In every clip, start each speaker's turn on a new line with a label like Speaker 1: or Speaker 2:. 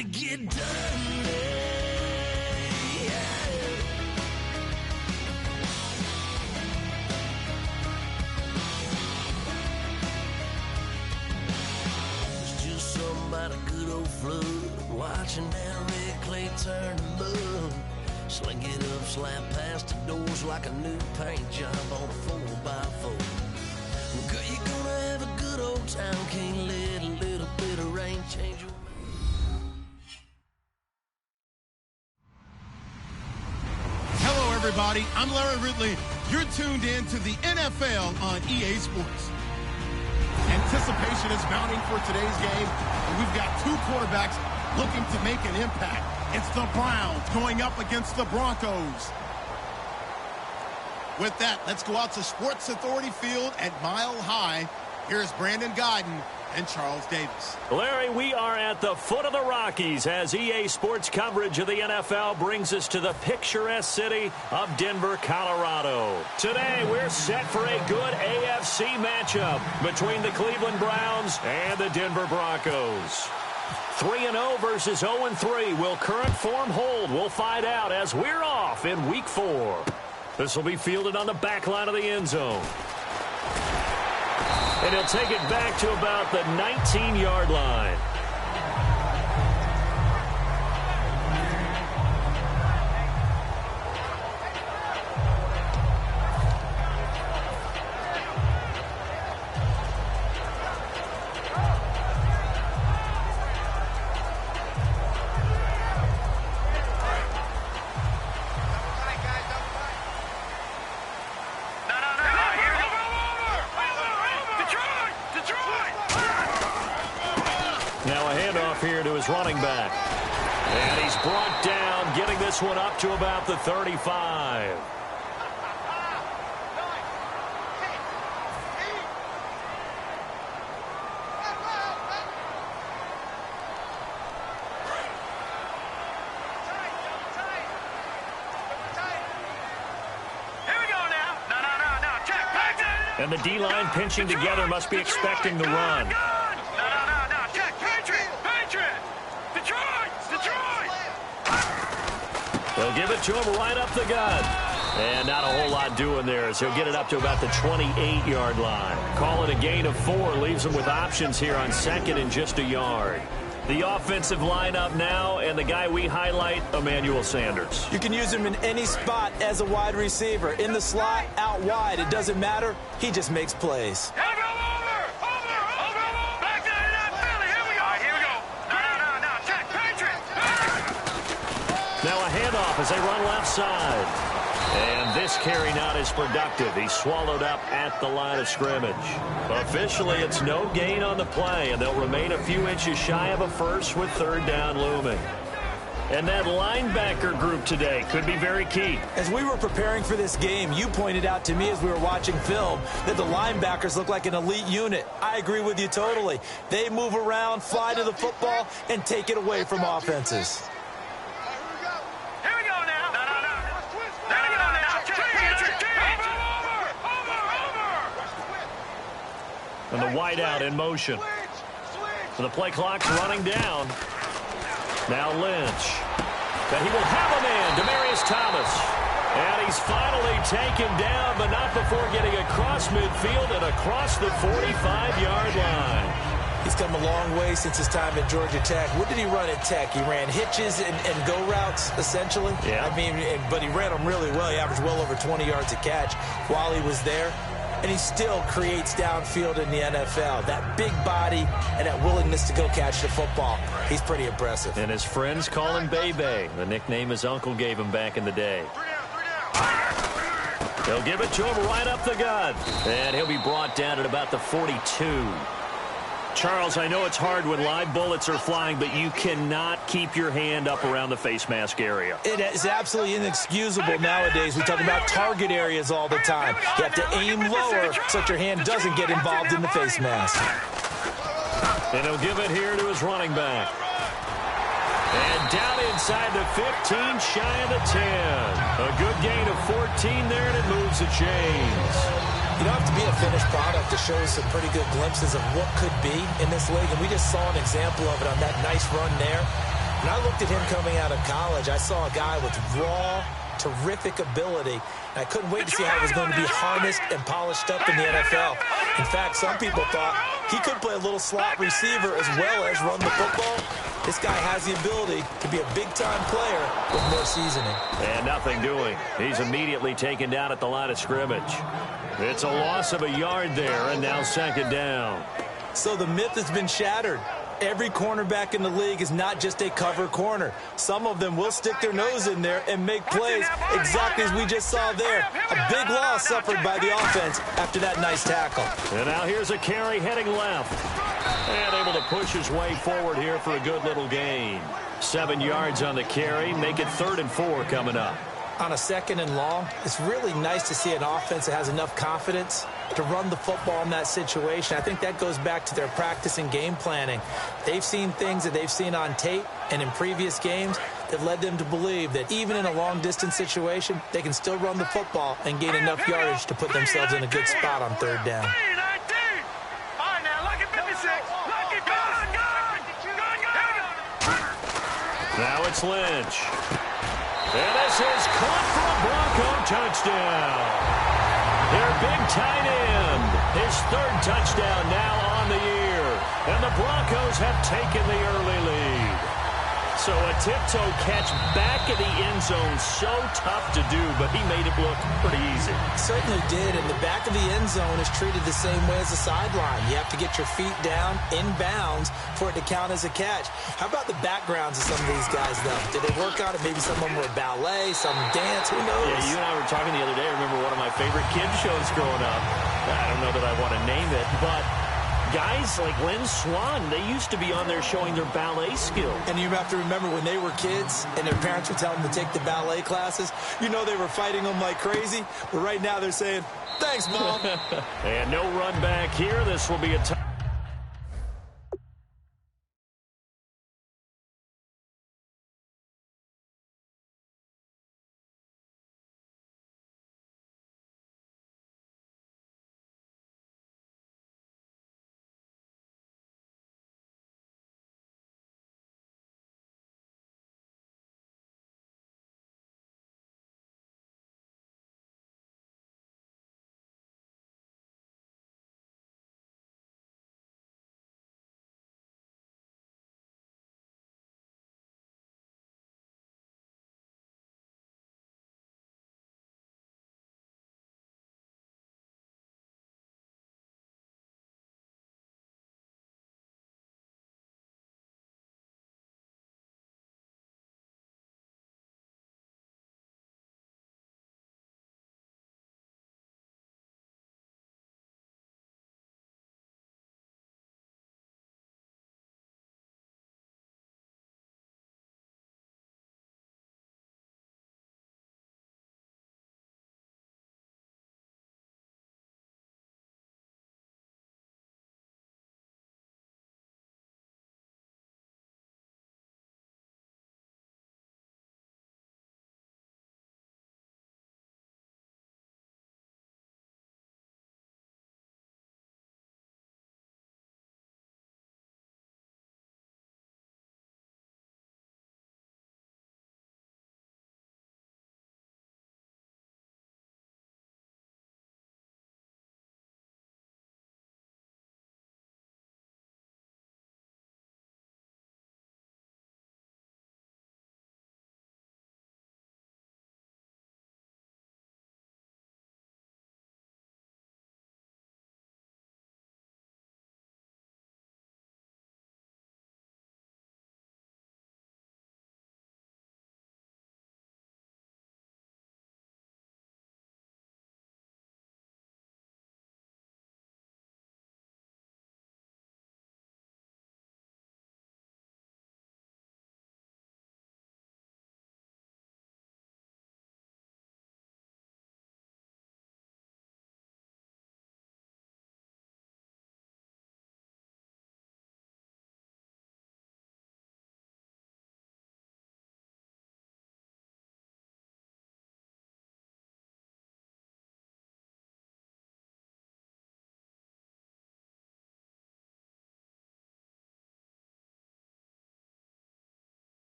Speaker 1: to get done. It's just something about a good old flood, watching that red clay turn to mud. Sling it up, slap past the doors like a new paint job on a 4x4. Girl, you're gonna have a good old time. Can't let a little bit of rain change your mind.
Speaker 2: Hello, everybody. I'm Larry Ridley. You're tuned in to the NFL on EA Sports. Anticipation is mounting for today's game, and we've got two quarterbacks looking to make an impact. It's the Browns going up against the Broncos. With that, let's go out to Sports Authority Field at Mile High. Here's Brandon Guyton and Charles Davis.
Speaker 3: Larry, we are at the foot of the Rockies as EA Sports coverage of the NFL brings us to the picturesque city of Denver, Colorado. Today, we're set for a good AFC matchup between the Cleveland Browns and the Denver Broncos. 3-0 versus 0-3. Will current form hold? We'll find out as we're off in Week 4. This will be fielded on the back line of the end zone. And he'll take it back to about the 19-yard line. Here to his running back. And he's brought down, getting this one up to about the 35. And the D-line pinching together must be expecting the run. They'll give it to him right up the gut. And not a whole lot doing there as he'll get it up to about the 28-yard line. Call it a gain of 4. Leaves him with options here on second and just a yard. The offensive lineup now, and the guy we highlight, Emmanuel Sanders.
Speaker 4: You can use him in any spot as a wide receiver. In the slot, out wide. It doesn't matter. He just makes plays.
Speaker 3: Now a handoff as they run left side. And this carry not as productive. He's swallowed up at the line of scrimmage. Officially, it's no gain on the play, and they'll remain a few inches shy of a first with third down looming. And that linebacker group today could be very key.
Speaker 4: As we were preparing for this game, you pointed out to me as we were watching film that the linebackers look like an elite unit. I agree with you totally. They move around, fly to the football, and take it away from offenses.
Speaker 3: And the wideout in motion. So the play clock's running down. Now Lynch. And he will have a man, Demaryius Thomas. And he's finally taken down, but not before getting across midfield and across the 45-yard line.
Speaker 4: He's come a long way since his time at Georgia Tech. What did he run at Tech? He ran hitches and go routes, essentially.
Speaker 3: Yeah.
Speaker 4: I mean, but he ran them really well. He averaged well over 20 yards a catch while he was there. And he still creates downfield in the NFL. That big body and that willingness to go catch the football. He's pretty impressive.
Speaker 3: And his friends call him Bebe, the nickname his uncle gave him back in the day. They'll give it to him right up the gut. And he'll be brought down at about the 42. Charles, I know it's hard when live bullets are flying, but you cannot keep your hand up around the face mask area.
Speaker 4: It is absolutely inexcusable nowadays. We talk about target areas all the time. You have to aim lower so that your hand doesn't get involved in the face mask.
Speaker 3: And he'll give it here to his running back. And down inside the 15, shy of the 10. A good gain of 14 there, and it moves the chains.
Speaker 4: You don't have to be a finished product to show us some pretty good glimpses of what could be in this league. And we just saw an example of it on that nice run there. When I looked at him coming out of college, I saw a guy with raw, terrific ability. And I couldn't wait to see how he was going to be harnessed and polished up in the NFL. In fact, some people thought he could play a little slot receiver as well as run the football. This guy has the ability to be a big-time player with more seasoning.
Speaker 3: And nothing doing. He's immediately taken down at the line of scrimmage. It's a loss of a yard there, and now second down.
Speaker 4: So the myth has been shattered. Every cornerback in the league is not just a cover corner. Some of them will stick their nose in there and make plays exactly as we just saw there. A big loss suffered by the offense after that nice tackle.
Speaker 3: And now here's a carry heading left. And able to push his way forward here for a good little gain. 7 yards on the carry. Make it 3rd and 4 coming up.
Speaker 4: On a 2nd and long, it's really nice to see an offense that has enough confidence to run the football in that situation. I think that goes back to their practice and game planning. They've seen things that they've seen on tape and in previous games that led them to believe that even in a long-distance situation, they can still run the football and gain enough yardage to put themselves in a good spot on 3rd down.
Speaker 3: Now it's Lynch. And this is caught for a Bronco touchdown. Their big tight end. His 3rd touchdown now on the year. And the Broncos have taken the early lead. So a tiptoe catch back in the end zone, so tough to do, but he made it look pretty easy.
Speaker 4: Certainly did, and the back of the end zone is treated the same way as the sideline. You have to get your feet down in bounds for it to count as a catch. How about the backgrounds of some of these guys, though? Did they work on it? Maybe some of them were ballet, some dance, who knows?
Speaker 3: Yeah, you and I were talking the other day. I remember one of my favorite kids shows growing up. I don't know that I want to name it, but guys like Lynn Swan, they used to be on there showing their ballet skills.
Speaker 4: And you have to remember when they were kids and their parents would tell them to take the ballet classes, you know they were fighting them like crazy. But right now they're saying, thanks, Mom.
Speaker 3: And no run back here. This will be a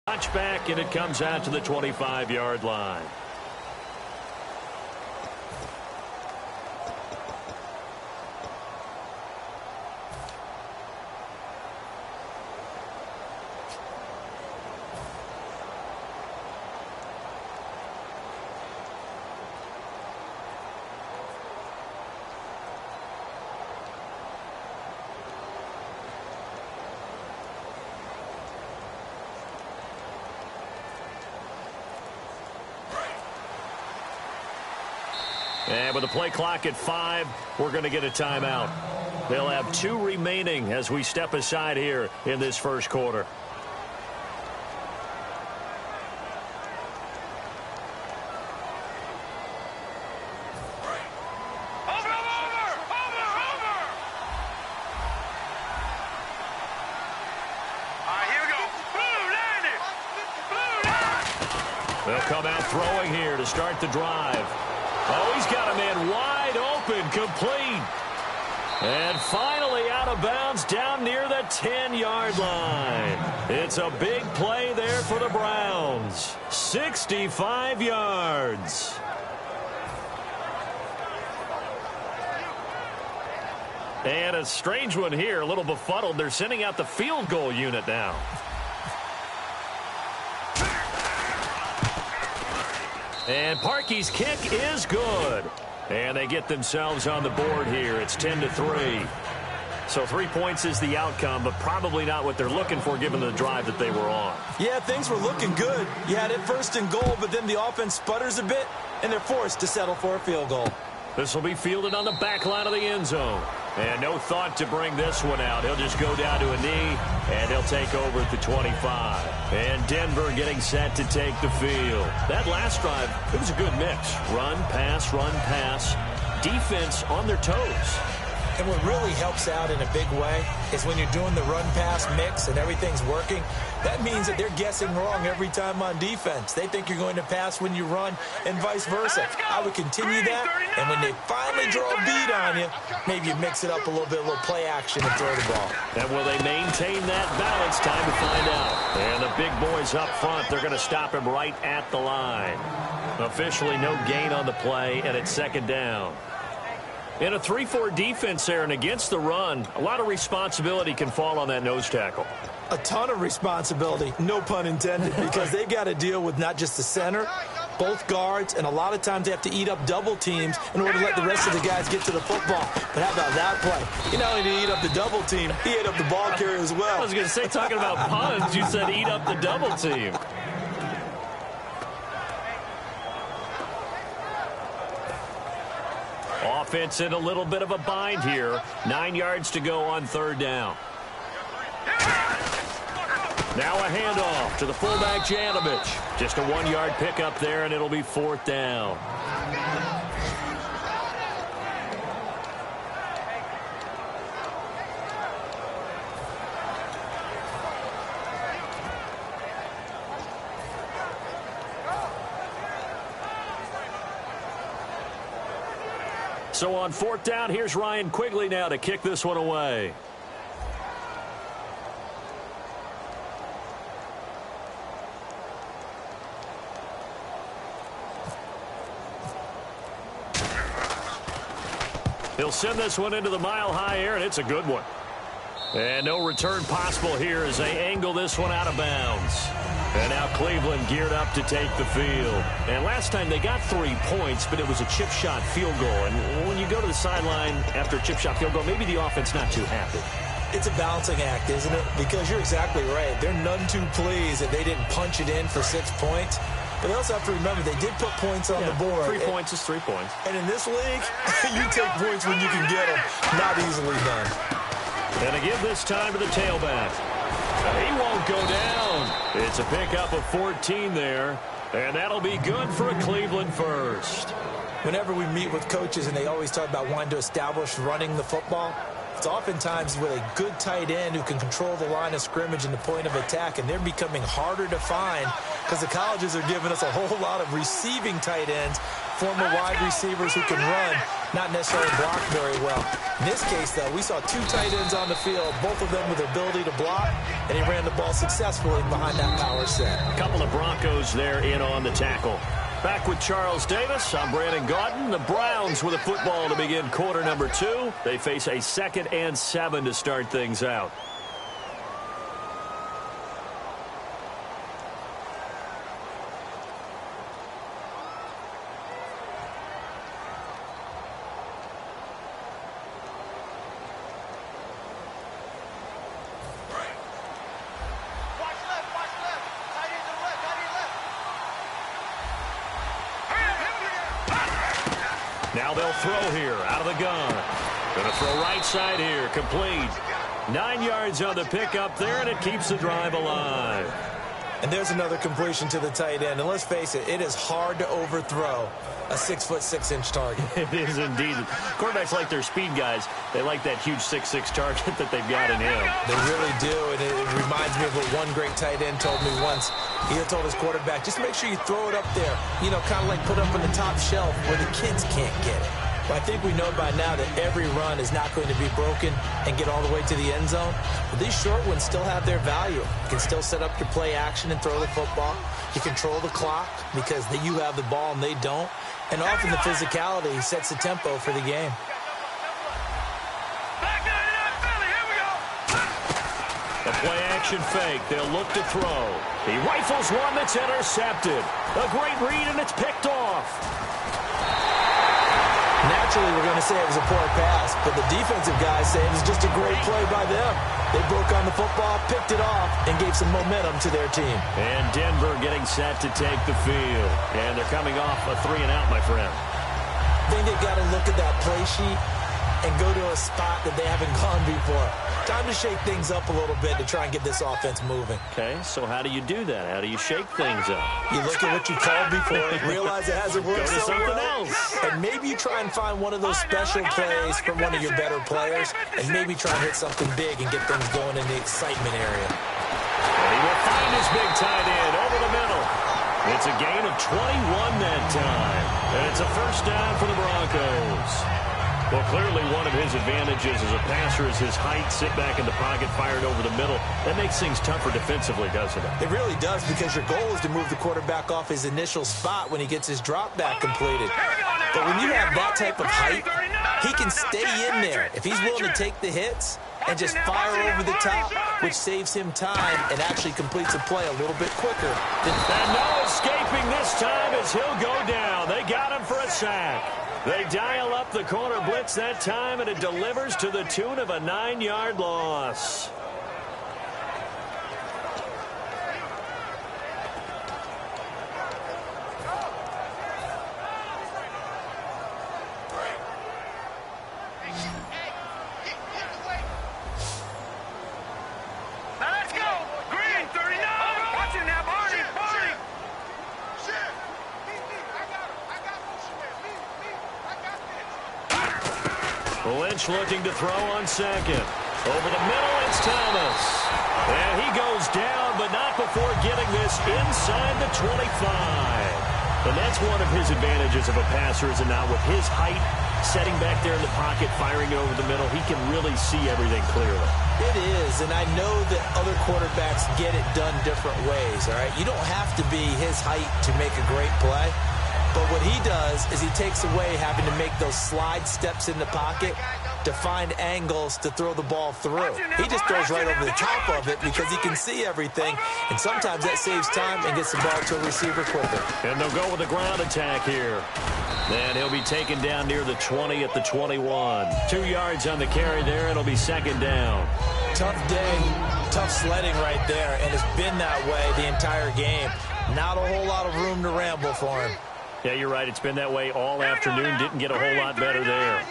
Speaker 3: Touchback, and it comes out to the 25-yard line. And with the play clock at 5, we're going to get a timeout. They'll have 2 remaining as we step aside here in this first quarter. They'll come out throwing here to start the drive. Oh, he's got a man wide open, complete. And finally out of bounds down near the 10-yard line. It's a big play there for the Browns. 65 yards. And a strange one here, a little befuddled. They're sending out the field goal unit now. And Parkey's kick is good. And they get themselves on the board here. It's 10-3. So 3 points is the outcome, but probably not what they're looking for given the drive that they were on.
Speaker 4: Yeah, things were looking good. You had it first and goal, but then the offense sputters a bit, and they're forced to settle for a field goal.
Speaker 3: This will be fielded on the back line of the end zone. And no thought to bring this one out. He'll just go down to a knee, and he'll take over at the 25. And Denver getting set to take the field. That last drive, it was a good mix. Run, pass, defense on their toes.
Speaker 4: And what really helps out in a big way is when you're doing the run-pass mix and everything's working, that means that they're guessing wrong every time on defense. They think you're going to pass when you run and vice versa. I would continue that, and when they finally draw a beat on you, maybe you mix it up a little bit, a little play action and throw the ball.
Speaker 3: And will they maintain that balance? Time to find out. And the big boys up front, they're going to stop him right at the line. Officially no gain on the play, and it's second down. In a 3-4 defense there and against the run, a lot of responsibility can fall on that nose tackle.
Speaker 4: A ton of responsibility, no pun intended, because they've got to deal with not just the center, both guards, and a lot of times they have to eat up double teams in order to let the rest of the guys get to the football. But how about that play? He not only did he eat up the double team, he ate up the ball carrier as well.
Speaker 3: I was going to say, talking about puns, you said eat up the double team. Offense in a little bit of a bind here. 9 yards to go on third down. Now a handoff to the fullback, Janovich. Just a 1-yard pickup there, and it'll be fourth down. So on fourth down, here's Ryan Quigley now to kick this one away. He'll send this one into the mile-high air, and it's a good one. And no return possible here as they angle this one out of bounds. And now Cleveland geared up to take the field. And last time they got 3 points, but it was a chip shot field goal. And when you go to the sideline after a chip shot field goal, maybe the offense not too happy.
Speaker 4: It's a balancing act, isn't it? Because you're exactly right. They're none too pleased that they didn't punch it in for 6 points. But they also have to remember they did put points on the board.
Speaker 3: 3 points is 3 points.
Speaker 4: And in this league, you take points when you can get them. Not easily done.
Speaker 3: And to give this time to the tailback. He won't go down. It's a pickup of 14 there. And that'll be good for a Cleveland first.
Speaker 4: Whenever we meet with coaches and they always talk about wanting to establish running the football, it's oftentimes with a good tight end who can control the line of scrimmage and the point of attack, and they're becoming harder to find because the colleges are giving us a whole lot of receiving tight ends former wide receivers who can run, not necessarily block very well. In this case, though, we saw two tight ends on the field, both of them with the ability to block, and he ran the ball successfully behind that power set.
Speaker 3: A couple of Broncos there in on the tackle. Back with Charles Davis, I'm Brandon Gaudin. The Browns with a football to begin quarter number 2. They face a 2nd and 7 to start things out. Now they'll throw here out of the gun. Going to throw right side here. Complete. 9 yards on the pickup there, and it keeps the drive alive.
Speaker 4: And there's another completion to the tight end. And let's face it, it is hard to overthrow a 6'6" target.
Speaker 3: It is indeed. Quarterbacks like their speed guys. They like that huge 6'6" target that they've got in him.
Speaker 4: They really do, and it reminds me of what one great tight end told me once. He had told his quarterback, just make sure you throw it up there, you know, kind of like put it up on the top shelf where the kids can't get it. But I think we know by now that every run is not going to be broken and get all the way to the end zone. But these short ones still have their value. You can still set up your play action and throw the football. You control the clock because you have the ball and they don't. And often the physicality sets the tempo for the game.
Speaker 3: The play action fake. They'll look to throw. He rifles one that's intercepted. A great read, and it's picked off.
Speaker 4: Naturally, we're going to say it was a poor pass, but the defensive guys say it was just a great play by them. They broke on the football, picked it off, and gave some momentum to their team.
Speaker 3: And Denver getting set to take the field. And they're coming off a 3-and-out, my friend.
Speaker 4: I think they've got to look at that play sheet and go to a spot that they haven't gone before. Time to shake things up a little bit to try and get this offense moving.
Speaker 3: Okay, so how do you do that? How do you shake things up?
Speaker 4: You look at what you called before, realize it hasn't worked
Speaker 3: Go to
Speaker 4: so
Speaker 3: something
Speaker 4: well,
Speaker 3: else.
Speaker 4: and maybe you try and find one of those special plays from one of your better players, and maybe try and hit something big and get things going in the excitement area.
Speaker 3: And he will find his big tight end over the middle. It's a gain of 21 that time. And it's a first down for the Broncos. Well, clearly one of his advantages as a passer is his height, sit back in the pocket, fired over the middle. That makes things tougher defensively, doesn't it?
Speaker 4: It really does, because your goal is to move the quarterback off his initial spot when he gets his drop back completed. But when you have that type of height, he can stay in there if he's willing to take the hits and just fire over the top, which saves him time and actually completes a play a little bit quicker.
Speaker 3: And no escaping this time as he'll go down. They got him for a sack. They dial up the corner blitz that time, and it delivers to the tune of a 9-yard loss. Lynch looking to throw on second. Over the middle, it's Thomas. And he goes down, but not before getting this inside the 25. And that's one of his advantages of a passer, is now with his height, setting back there in the pocket, firing it over the middle, he can really see everything clearly.
Speaker 4: It is, and I know that other quarterbacks get it done different ways, all right? You don't have to be his height to make a great play. But what he does is he takes away having to make those slide steps in the pocket to find angles to throw the ball through. He just throws right over the top of it because he can see everything, and sometimes that saves time and gets the ball to a receiver quicker.
Speaker 3: And they'll go with a ground attack here. And he'll be taken down near the 20 at the 21. 2 yards on the carry there. It'll be second down.
Speaker 4: Tough day, tough sledding right there, and it's been that way the entire game. Not a whole lot of room to ramble for him.
Speaker 3: Yeah, you're right. It's been that way all afternoon. Didn't get a whole lot better there.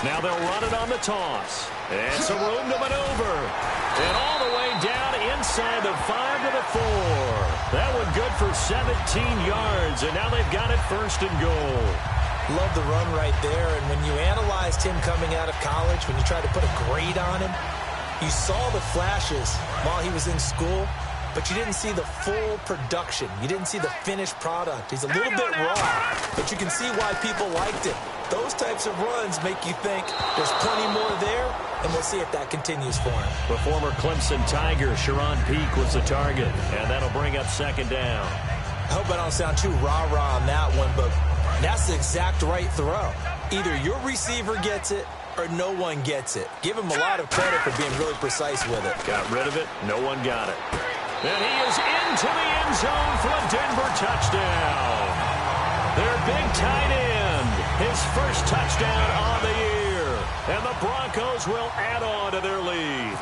Speaker 3: Now they'll run it on the toss. And some room to maneuver. And all the way down inside the 5 to the 4. That one good for 17 yards. And now they've got it first and goal.
Speaker 4: Love the run right there. And when you analyzed him coming out of college, when you tried to put a grade on him, you saw the flashes while he was in school, but you didn't see the full production. You didn't see the finished product. He's a little bit raw, but you can see why people liked it. Those types of runs make you think there's plenty more there, and we'll see if that continues for him.
Speaker 3: The former Clemson Tiger, Sharon Peake, was the target, and that'll bring up second down.
Speaker 4: I hope I don't sound too rah-rah on that one, but that's the exact right throw. Either your receiver gets it or no one gets it. Give him a lot of credit for being really precise with it.
Speaker 3: Got rid of it. No one got it. And he is into the end zone for a Denver touchdown. Their big tight end, his first touchdown on the year. And the Broncos will add on to their lead.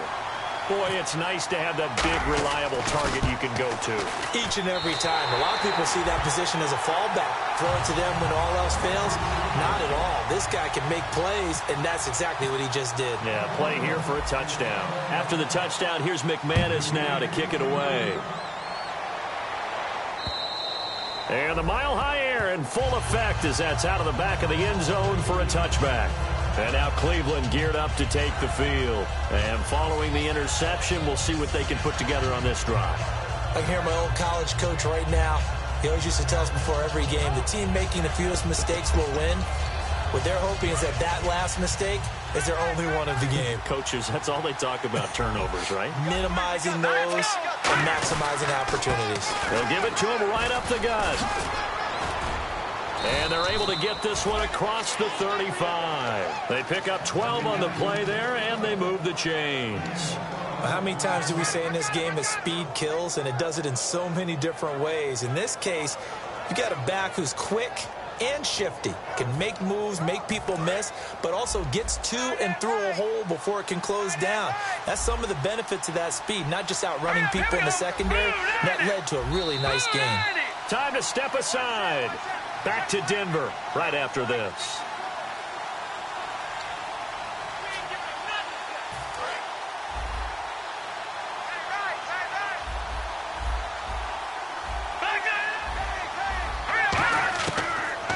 Speaker 3: Boy, it's nice to have that big, reliable target you can go to.
Speaker 4: Each and every time. A lot of people see that position as a fallback. Throw it to them when all else fails. Not at all. This guy can make plays, and that's exactly what he just did.
Speaker 3: Yeah, play here for a touchdown. After the touchdown, here's McManus now to kick it away. And the mile-high air in full effect as that's out of the back of the end zone for a touchback. And now Cleveland geared up to take the field. And following the interception, we'll see what they can put together on this drive.
Speaker 4: I can hear my old college coach right now. He always used to tell us before every game, the team making the fewest mistakes will win. What they're hoping is that last mistake is their only one of the game.
Speaker 3: Coaches, that's all they talk about, turnovers, right?
Speaker 4: Minimizing those and maximizing opportunities.
Speaker 3: They'll give it to him right up the gut. And they're able to get this one across the 35. They pick up 12 on the play there, and they move the chains.
Speaker 4: How many times do we say in this game that speed kills, and it does it in so many different ways? In this case, you got a back who's quick and shifty, can make moves, make people miss, but also gets to and through a hole before it can close down. That's some of the benefits of that speed, not just outrunning people in the secondary. That led to a really nice game.
Speaker 3: Time to step aside. Back to Denver right after this.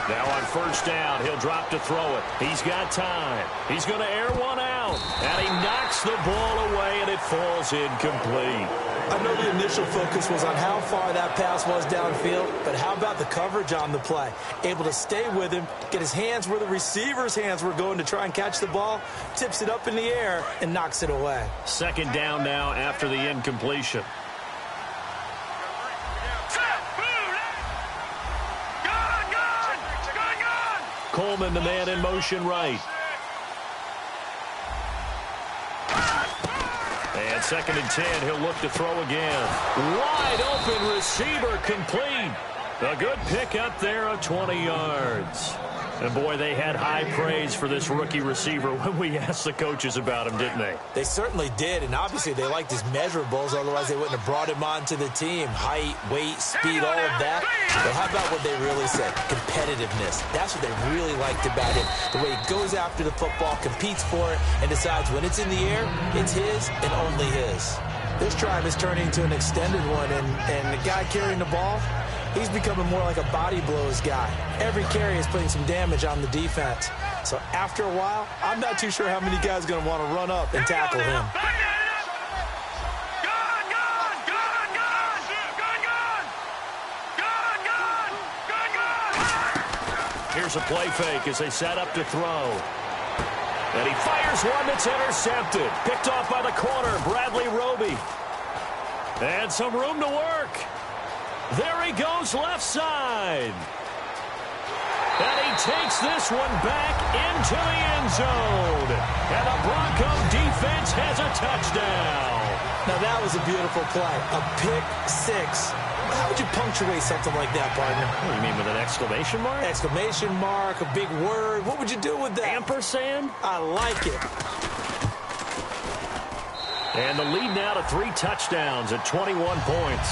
Speaker 3: Now on first down, he'll drop to throw it. He's got time. He's going to air one out. And he knocks the ball away, and it falls incomplete.
Speaker 4: I know the initial focus was on how far that pass was downfield, but how about the coverage on the play? Able to stay with him, get his hands where the receiver's hands were going to try and catch the ball, tips it up in the air, and knocks it away.
Speaker 3: Second down now after the incompletion. Coleman, the man in motion right. And second and 10, he'll look to throw again. Wide open receiver complete. A good pickup there of 20 yards. And boy, they had high praise for this rookie receiver when we asked the coaches about him, didn't they?
Speaker 4: They certainly did, and obviously they liked his measurables, otherwise they wouldn't have brought him onto the team. Height, weight, speed, all of that. But how about what they really said? Competitiveness. That's what they really liked about him. The way he goes after the football, competes for it, and decides when it's in the air, it's his and only his. This drive is turning into an extended one, and the guy carrying the ball, he's becoming more like a body blows guy. Every carry is putting some damage on the defense. So after a while, I'm not too sure how many guys are going to want to run up and tackle him.
Speaker 3: Here's a play fake as they set up to throw. And he fires one that's intercepted. Picked off by the corner, Bradley Roby. And some room to work. There he goes left side. And he takes this one back into the end zone. And the Bronco defense has a touchdown.
Speaker 4: Now that was a beautiful play. A pick six. How would you punctuate something like that, partner?
Speaker 3: What do you mean, with an exclamation mark?
Speaker 4: Exclamation mark, a big word. What would you do with that?
Speaker 3: Ampersand?
Speaker 4: I like it.
Speaker 3: And the lead now to 3 touchdowns at 21 points.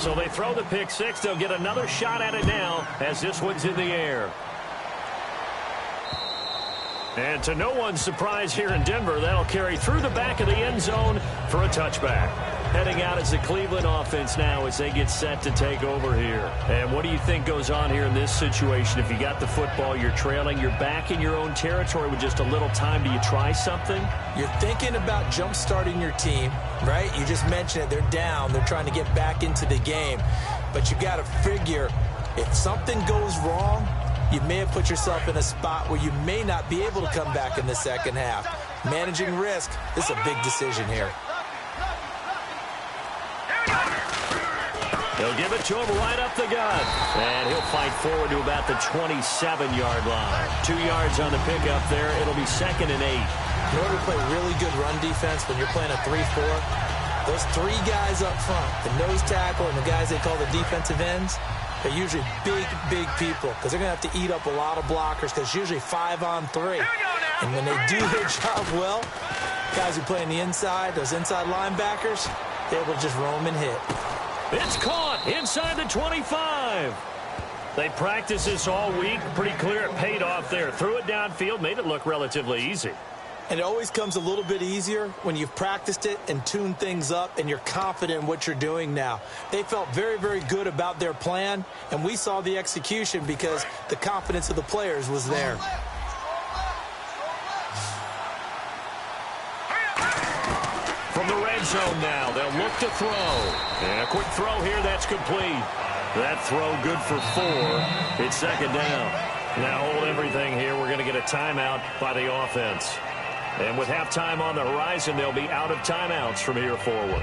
Speaker 3: So they throw the pick six. They'll get another shot at it now as this one's in the air. And to no one's surprise here in Denver, that'll carry through the back of the end zone for a touchback. Heading out is the Cleveland offense now as they get set to take over here. And what do you think goes on here in this situation? If you got the football, you're trailing, you're back in your own territory with just a little time. Do you try something?
Speaker 4: You're thinking about jump-starting your team, right? You just mentioned it. They're down. They're trying to get back into the game. But you got to figure if something goes wrong, you may have put yourself in a spot where you may not be able to come back in the second half. Managing risk is a big decision here.
Speaker 3: They'll give it to him right up the gut. And he'll fight forward to about the 27-yard line. 2 yards on the pickup there. It'll be 2nd and 8.
Speaker 4: In order to play really good run defense when you're playing a 3-4, those 3 guys up front, the nose tackle and the guys they call the defensive ends, they're usually big people because they're going to have to eat up a lot of blockers because it's usually 5-on-3. And when they do their job well, guys who play on the inside, those inside linebackers, they're able to just roam and hit.
Speaker 3: It's caught inside the 25. They practiced this all week. Pretty clear it paid off there. Threw it downfield, made it look relatively easy.
Speaker 4: And it always comes a little bit easier when you've practiced it and tuned things up and you're confident in what you're doing now. They felt very good about their plan, and we saw the execution because the confidence of the players was there.
Speaker 3: From the red zone now, they'll look to throw. And a quick throw here, that's complete. That throw good for 4. It's 2nd down. Now hold everything here. We're going to get a timeout by the offense. And with halftime on the horizon, they'll be out of timeouts from here forward.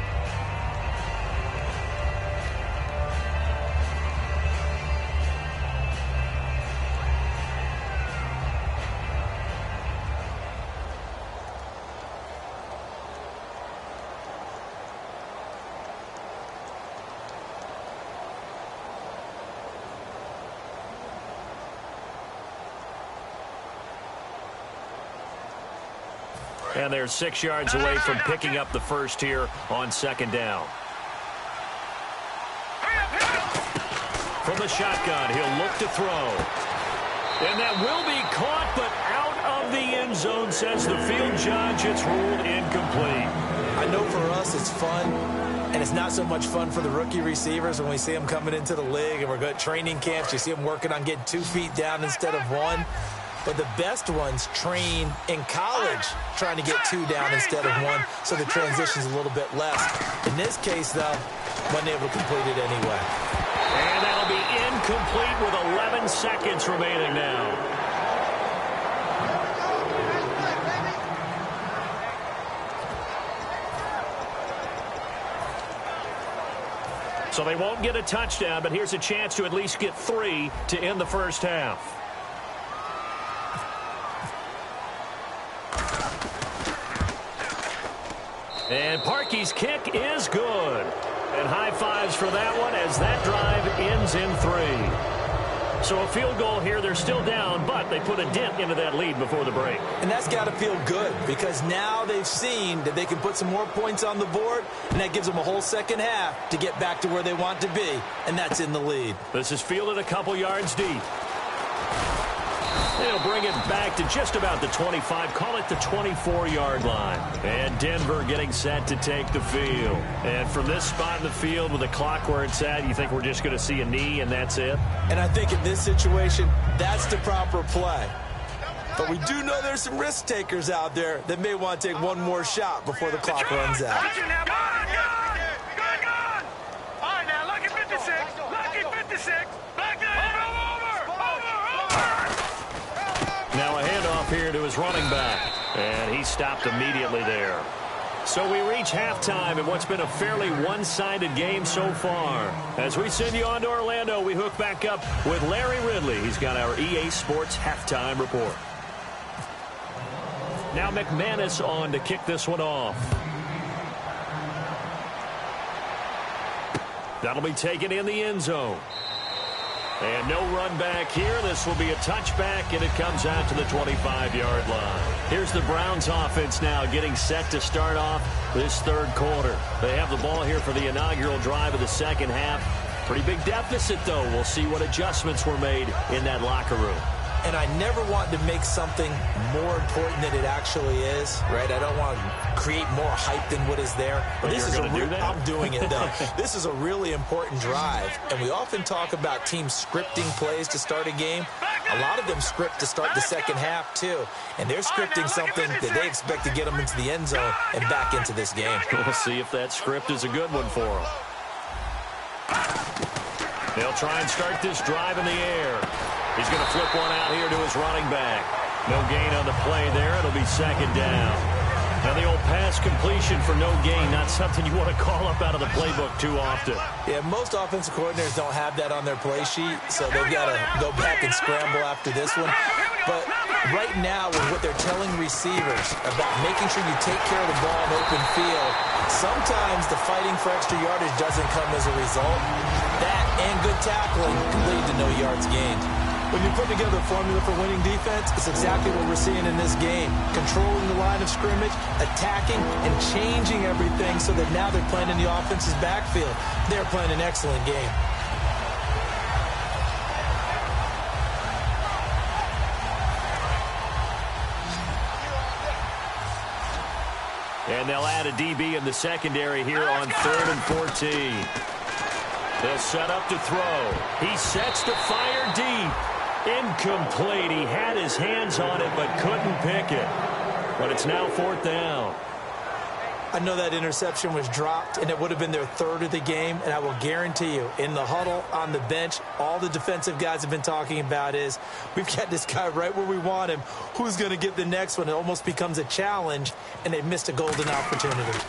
Speaker 3: And they're 6 yards away from picking up the first here on 2nd down. From the shotgun, he'll look to throw. And that will be caught, but out of the end zone, says the field judge. It's ruled incomplete.
Speaker 4: I know for us it's fun, and it's not so much fun for the rookie receivers when we see them coming into the league and we're going to training camps. You see them working on getting 2 feet down instead of 1. But the best ones train in college trying to get 2 down instead of 1, so the transition's a little bit less. In this case, though, wasn't able to complete it anyway.
Speaker 3: And that'll be incomplete with 11 seconds remaining now. So they won't get a touchdown, but here's a chance to at least get 3 to end the first half. And Parkey's kick is good. And high fives for that one as that drive ends in 3. So a field goal here. They're still down, but they put a dent into that lead before the break.
Speaker 4: And that's got to feel good because now they've seen that they can put some more points on the board, and that gives them a whole second half to get back to where they want to be, and that's in the lead.
Speaker 3: This is fielded a couple yards deep. They'll bring it back to just about the 25, call it the 24-yard line. And Denver getting set to take the field. And from this spot in the field with the clock where it's at, you think we're just going to see a knee and that's it?
Speaker 4: And I think in this situation, that's the proper play. But we do know there's some risk takers out there that may want to take one more shot before the clock runs out.
Speaker 5: Good. All right, now, lucky 56. Lucky 56. Back there.
Speaker 3: Now a handoff here to his running back. And he stopped immediately there. So we reach halftime in what's been a fairly one-sided game so far. As we send you on to Orlando, we hook back up with Larry Ridley. He's got our EA Sports halftime report. Now McManus on to kick this one off. That'll be taken in the end zone. And no run back here. This will be a touchback, and it comes out to the 25-yard line. Here's the Browns offense now getting set to start off this third quarter. They have the ball here for the inaugural drive of the second half. Pretty big deficit, though. We'll see what adjustments were made in that locker room.
Speaker 4: and I never want to make something more important than it actually is, right? I don't want to create more hype than what is there. But this is I'm doing it, though. This is a really important drive, and we often talk about teams scripting plays to start a game. A lot of them script to start the second half, too, and they're scripting something that they expect to get them into the end zone and back into this game.
Speaker 3: We'll see if that script is a good one for them. They'll try and start this drive in the air. He's going to flip one out here to his running back. No gain on the play there. It'll be second down. Now the old pass completion for no gain, not something you want to call up out of the playbook too often.
Speaker 4: Yeah, most offensive coordinators don't have that on their play sheet, so they've got to go back and scramble after this one. But right now, with what they're telling receivers about making sure you take care of the ball in open field, sometimes the fighting for extra yardage doesn't come as a result. That and good tackling can lead to no yards gained. When you put together a formula for winning defense, it's exactly what we're seeing in this game. Controlling the line of scrimmage, attacking, and changing everything so that now they're playing in the offense's backfield. They're playing an excellent game.
Speaker 3: And they'll add a DB in the secondary here on 3rd and 14. They'll set up to throw. He sets to fire deep. Incomplete. He had his hands on it but couldn't pick it. But it's now 4th down.
Speaker 4: I know that interception was dropped, and it would have been their 3rd of the game, and I will guarantee you, in the huddle, on the bench, all the defensive guys have been talking about is, we've got this guy right where we want him. Who's going to get the next one? It almost becomes a challenge, and they've missed a golden opportunity.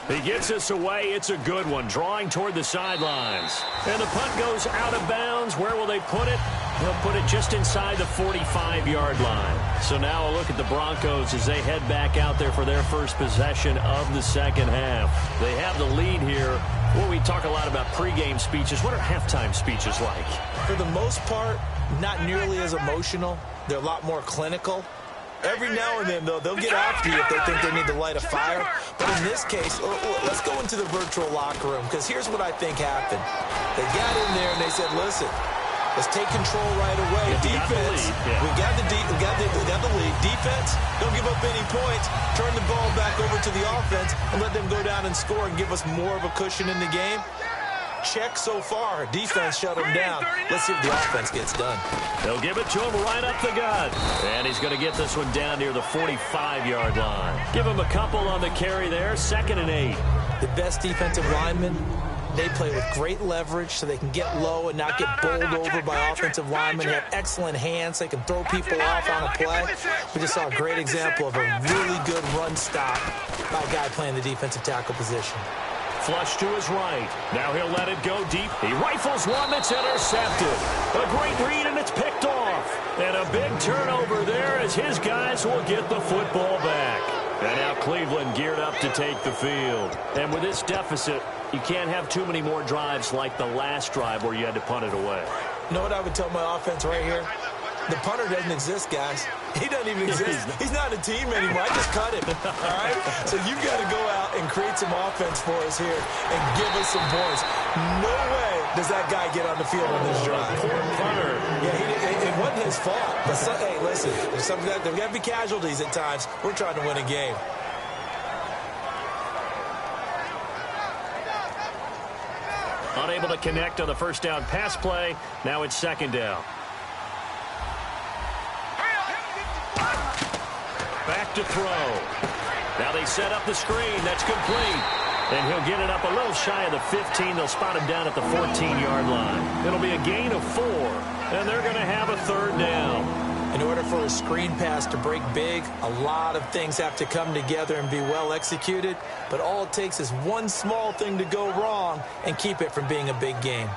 Speaker 3: He gets us away. It's a good one, drawing toward the sidelines. And the punt goes out of bounds. Where will they put it? They'll put it just inside the 45-yard line. So now a look at the Broncos as they head back out there for their first possession of the second half. They have the lead here. Well, we talk a lot about pregame speeches. What are halftime speeches like?
Speaker 4: For the most part, not nearly as emotional. They're a lot more clinical. Every now and then, though, they'll get after you if they think they need to light a fire. But in this case, let's go into the virtual locker room, because here's what I think happened. They got in there and they said, listen, let's take control right away. Defense, we got the lead. Defense, don't give up any points. Turn the ball back over to the offense and let them go down and score and give us more of a cushion in the game. Check so far. Defense shut him down. Let's see if the offense gets done.
Speaker 3: They'll give it to him right up the gut. And he's going to get this one down near the 45-yard line. Give him a couple on the carry there. 2nd and 8.
Speaker 4: The best defensive linemen, they play with great leverage so they can get low and not get bowled over by offensive linemen. They have excellent hands. They can throw people off on a play. We just saw a great example of a really good run stop by a guy playing the defensive tackle position.
Speaker 3: Flush to his right. Now he'll let it go deep. He rifles one that's intercepted. A great read, and it's picked off. And a big turnover there as his guys will get the football back. And now Cleveland geared up to take the field. And with this deficit, you can't have too many more drives like the last drive where you had to punt it away.
Speaker 4: You know what I would tell my offense right here? The punter doesn't exist, guys. He doesn't even exist. He's not a team anymore. I just cut him, all right? So you've got to go out and create some offense for us here and give us some points. No way does that guy get on the field on this drive.
Speaker 3: Poor punter.
Speaker 4: Yeah, it wasn't his fault. But hey, listen, there's got to be casualties at times. We're trying to win a game.
Speaker 3: Unable to connect on the first down pass play. Now it's 2nd down. Back to throw. Now they set up the screen. That's complete. And he'll get it up a little shy of the 15. They'll spot him down at the 14-yard line. It'll be a gain of 4, and they're going to have a 3rd down.
Speaker 4: In order for a screen pass to break big, a lot of things have to come together and be well executed. But all it takes is one small thing to go wrong and keep it from being a big game.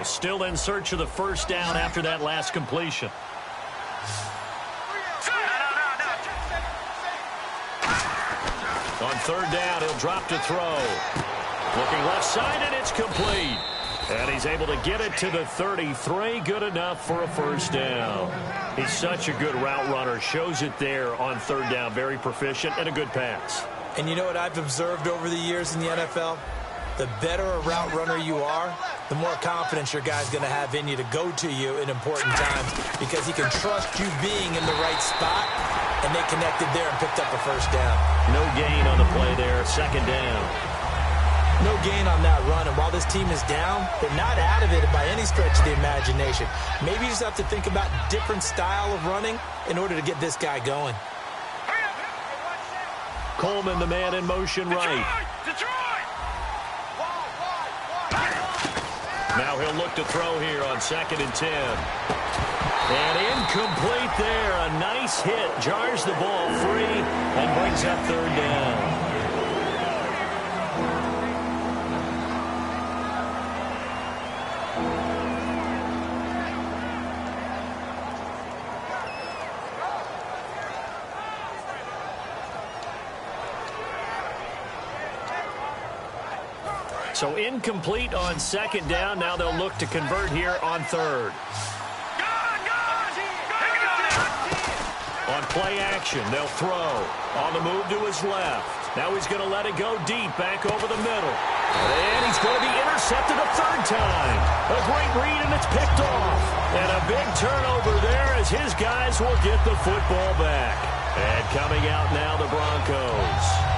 Speaker 3: Still in search of the first down after that last completion. On 3rd down, he'll drop to throw. Looking left side, and it's complete. And he's able to get it to the 33. Good enough for a first down. He's such a good route runner. Shows it there on 3rd down. Very proficient and a good pass.
Speaker 4: And you know what I've observed over the years in the NFL? the better a route runner you are, the more confidence your guy's going to have in you to go to you in important times because he can trust you being in the right spot, and they connected there and picked up a first down.
Speaker 3: No gain on the play there, second down.
Speaker 4: No gain on that run, and while this team is down, they're not out of it by any stretch of the imagination. Maybe you just have to think about different style of running in order to get this guy going.
Speaker 3: Coleman, the man in motion right.
Speaker 5: Detroit!
Speaker 3: Now he'll look to throw here on 2nd and 10. And incomplete there. A nice hit. Jars the ball free and brings up 3rd down. So incomplete on 2nd down. Now they'll look to convert here on 3rd. On play action, they'll throw. On the move to his left. Now he's going to let it go deep, back over the middle. And he's going to be intercepted a 3rd time. A great read, and it's picked off. And a big turnover there as his guys will get the football back. And coming out now, the Broncos.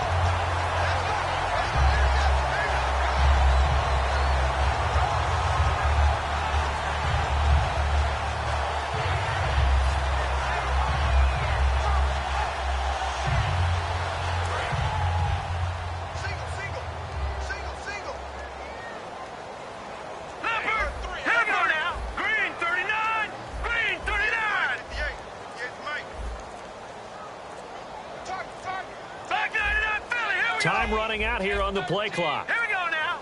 Speaker 3: Time running out here on the play clock.
Speaker 5: Here we go now.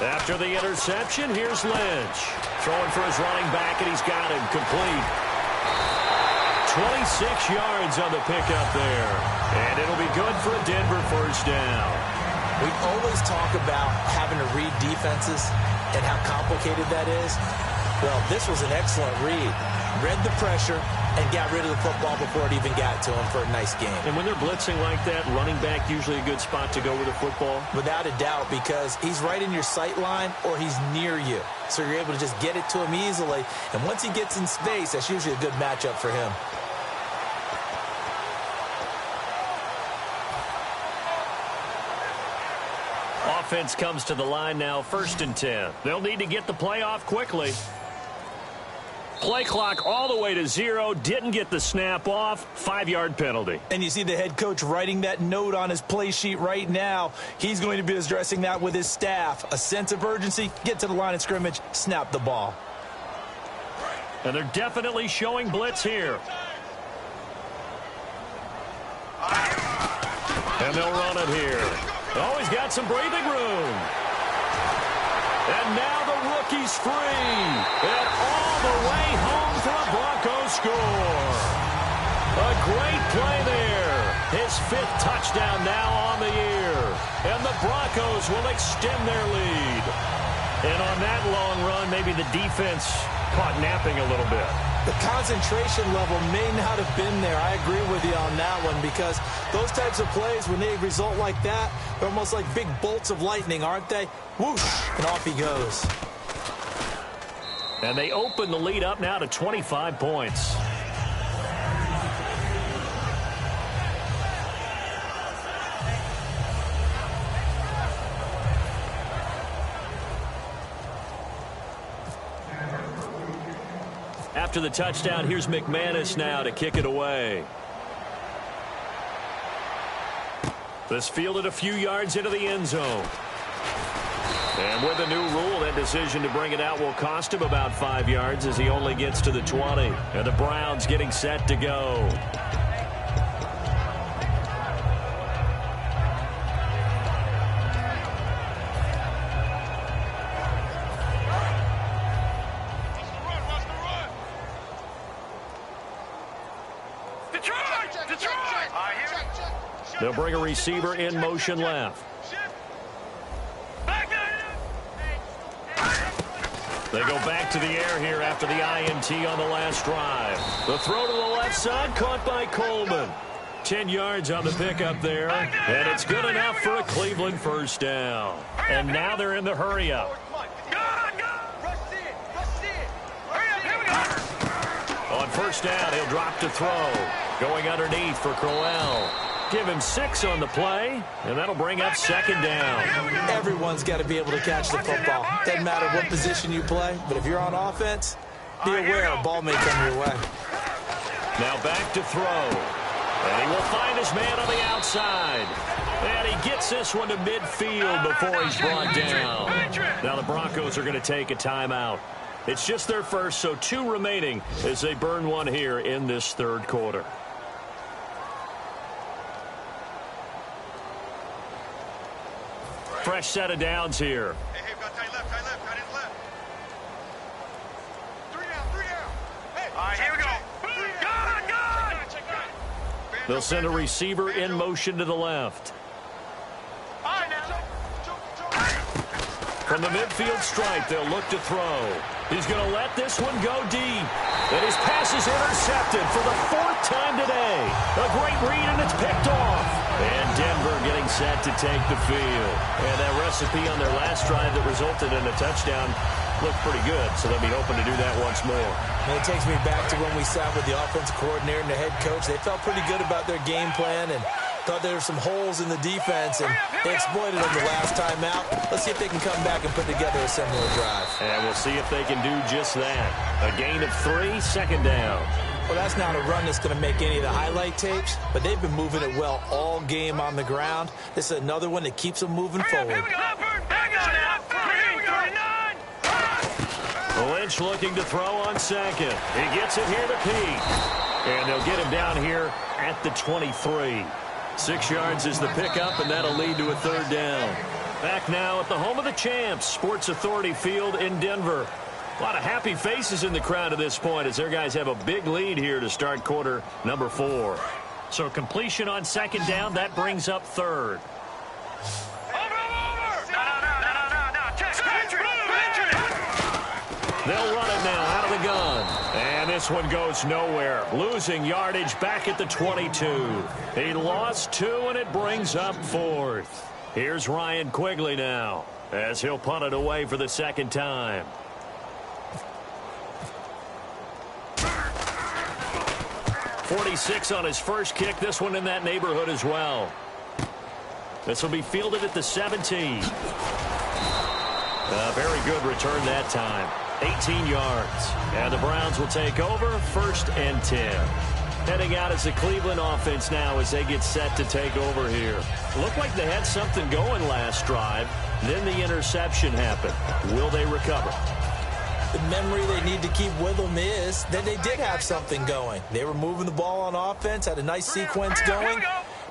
Speaker 3: After the interception, here's Lynch. Throwing for his running back, and he's got him complete. 26 yards on the pickup there. And it'll be good for a Denver first down.
Speaker 4: We always talk about having to read defenses and how complicated that is. Well, this was an excellent read. Read the pressure and got rid of the football before it even got to him for a nice game.
Speaker 3: And when they're blitzing like that, running back usually a good spot to go with the football?
Speaker 4: Without a doubt, because he's right in your sight line or he's near you. So you're able to just get it to him easily. And once he gets in space, that's usually a good matchup for him.
Speaker 3: Offense comes to the line now, 1st and 10. They'll need to get the play off quickly. Play clock all the way to 0. Didn't get the snap off. 5-yard penalty.
Speaker 4: And you see the head coach writing that note on his play sheet right now. He's going to be addressing that with his staff. A sense of urgency, get to the line of scrimmage, snap the ball.
Speaker 3: And they're definitely showing blitz here. And they'll run it here. Oh, he's got some breathing room. And now the rookie's free. And all the way home for a Broncos score. A great play there. His 5th touchdown now on the year. And the Broncos will extend their lead. And on that long run, maybe the defense caught napping a little bit.
Speaker 4: The concentration level may not have been there. I agree with you on that one because those types of plays, when they result like that, they're almost like big bolts of lightning, aren't they? Whoosh, and off he goes.
Speaker 3: And they open the lead up now to 25 points. After the touchdown, here's McManus now to kick it away. This fielded a few yards into the end zone. And with the new rule, that decision to bring it out will cost him about 5 yards as he only gets to the 20. And the Browns getting set to go. They'll bring a receiver in motion left. They go back to the air here after the INT on the last drive. The throw to the left side caught by Coleman. 10 yards on the pickup there, and it's good enough for a Cleveland first down. And now they're in the hurry-up. On first down, he'll drop to throw. Going underneath for Crowell. Give him 6 on the play, and that'll bring up second down.
Speaker 4: Everyone's got to be able to catch the football. Doesn't matter what position you play, but if you're on offense, be aware a ball may come your way.
Speaker 3: Now back to throw. And he will find his man on the outside. And he gets this one to midfield before he's brought down. Now the Broncos are going to take a timeout. It's just their first, so 2 remaining as they burn one here in this third quarter. Fresh set of downs here.
Speaker 5: Hey, we've got tight left, tight left. 3 down. Hey, all right, here we go.
Speaker 3: They'll send a receiver in motion to the left. From the midfield stripe, they'll look to throw. He's going to let this one go deep. And his pass is intercepted for the 4th time today. A great read, and it's picked off. And Denver getting set to take the field. And that recipe on their last drive that resulted in a touchdown looked pretty good, so they'll be hoping to do that once more.
Speaker 4: And it takes me back to when we sat with the offensive coordinator and the head coach. They felt pretty good about their game plan and thought there were some holes in the defense, and they exploited them the last time out. Let's see if they can come back and put together a similar drive.
Speaker 3: And we'll see if they can do just that. A gain of 3, second down.
Speaker 4: Well, that's not a run that's going to make any of the highlight tapes, but they've been moving it well all game on the ground. This is another one that keeps them moving forward.
Speaker 3: Lynch looking to throw on second. He gets it here to Pete. And they'll get him down here at the 23. 6 yards is the pickup, and that'll lead to a third down. Back now at the home of the champs, Sports Authority Field in Denver. A lot of happy faces in the crowd at this point as their guys have a big lead here to start quarter number 4. So completion on second down, that brings up third. They'll run it now out of the gun. And this one goes nowhere. Losing yardage back at the 22. He lost 2, and it brings up 4th. Here's Ryan Quigley now as he'll punt it away for the second time. .46 on his first kick. This one in that neighborhood as well. This will be fielded at the 17. A very good return that time. 18 yards. And the Browns will take over, 1st and 10. Heading out as the Cleveland offense now as they get set to take over here. Looked like they had something going last drive. Then the interception happened. Will they recover?
Speaker 4: The memory they need to keep with them is that they did have something going. They were moving the ball on offense, had a nice sequence going.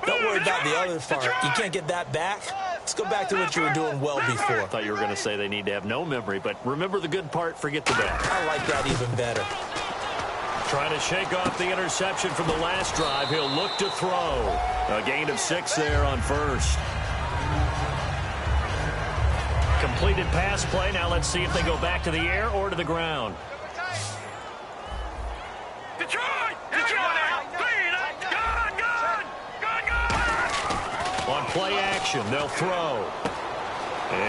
Speaker 4: Don't worry about the other part. You can't get that back. Let's go back to what you were doing well before.
Speaker 3: I thought you were going to say they need to have no memory, but remember the good part, forget the bad.
Speaker 4: I like that even better.
Speaker 3: Trying to shake off the interception from the last drive. He'll look to throw. A gain of 6 there on first. Completed pass play. Now let's see if they go back to the air or to the ground.
Speaker 5: Detroit!
Speaker 3: On play action, they'll throw.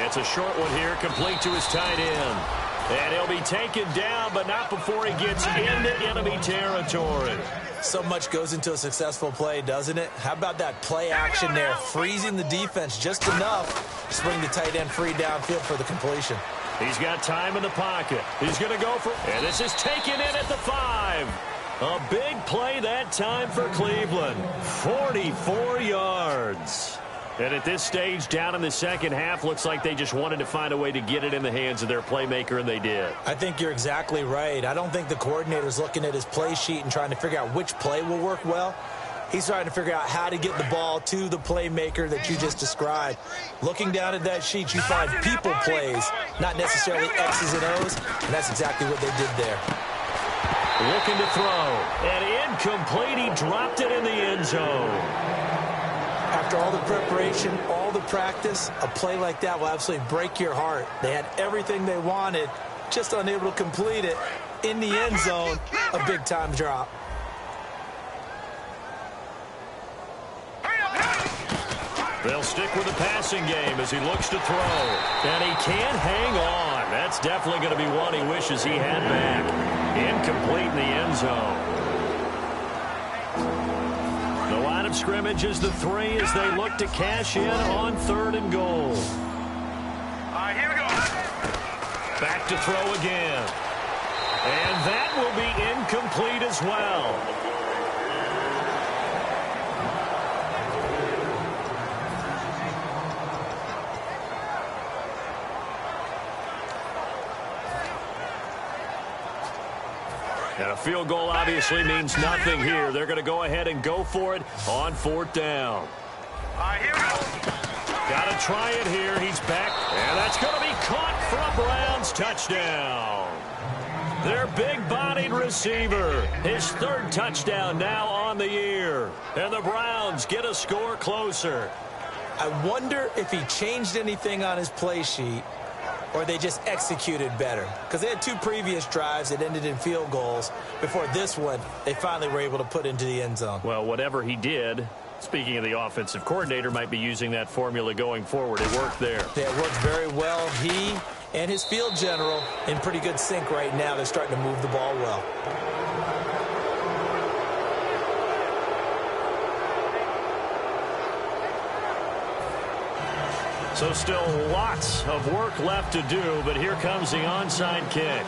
Speaker 3: It's a short one here, complete to his tight end. And he'll be taken down, but not before he gets into enemy territory.
Speaker 4: So much goes into a successful play, doesn't it? How about that play action there, freezing the defense just enough to bring the tight end free downfield for the completion.
Speaker 3: He's got time in the pocket. He's going to go for, and this is taken in at the 5. A big play that time for Cleveland. 44 yards. And at this stage, down in the second half, looks like they just wanted to find a way to get it in the hands of their playmaker, and they did.
Speaker 4: I think you're exactly right. I don't think the coordinator's looking at his play sheet and trying to figure out which play will work well. He's trying to figure out how to get the ball to the playmaker that you just described. Looking down at that sheet, you find people plays, not necessarily X's and O's, and that's exactly what they did there.
Speaker 3: Looking to throw, and incomplete. He dropped it in the end zone.
Speaker 4: After all the preparation, all the practice, a play like that will absolutely break your heart. They had everything they wanted, just unable to complete it. In the end zone, a big-time drop.
Speaker 3: They'll stick with the passing game as he looks to throw. And he can't hang on. That's definitely going to be one he wishes he had back. Incomplete in the end zone. The line of scrimmage is the 3 as they look to cash in on 3rd and goal.
Speaker 5: All right, here we go.
Speaker 3: Back to throw again. And that will be incomplete as well. And a field goal obviously means nothing here. They're going to go ahead and go for it on 4th down.
Speaker 5: All right, here we go.
Speaker 3: Got to try it here. He's back. And that's going to be caught for a Browns touchdown. Their big-bodied receiver. His 3rd touchdown now on the year. And the Browns get a score closer.
Speaker 4: I wonder if he changed anything on his play sheet or they just executed better. Because they had 2 previous drives that ended in field goals. Before this one, they finally were able to put into the end zone.
Speaker 3: Well, whatever he did, speaking of the offensive coordinator, might be using that formula going forward. It worked there.
Speaker 4: Yeah, it worked very well. He and his field general in pretty good sync right now. They're starting to move the ball well.
Speaker 3: So still lots of work left to do, but here comes the onside kick.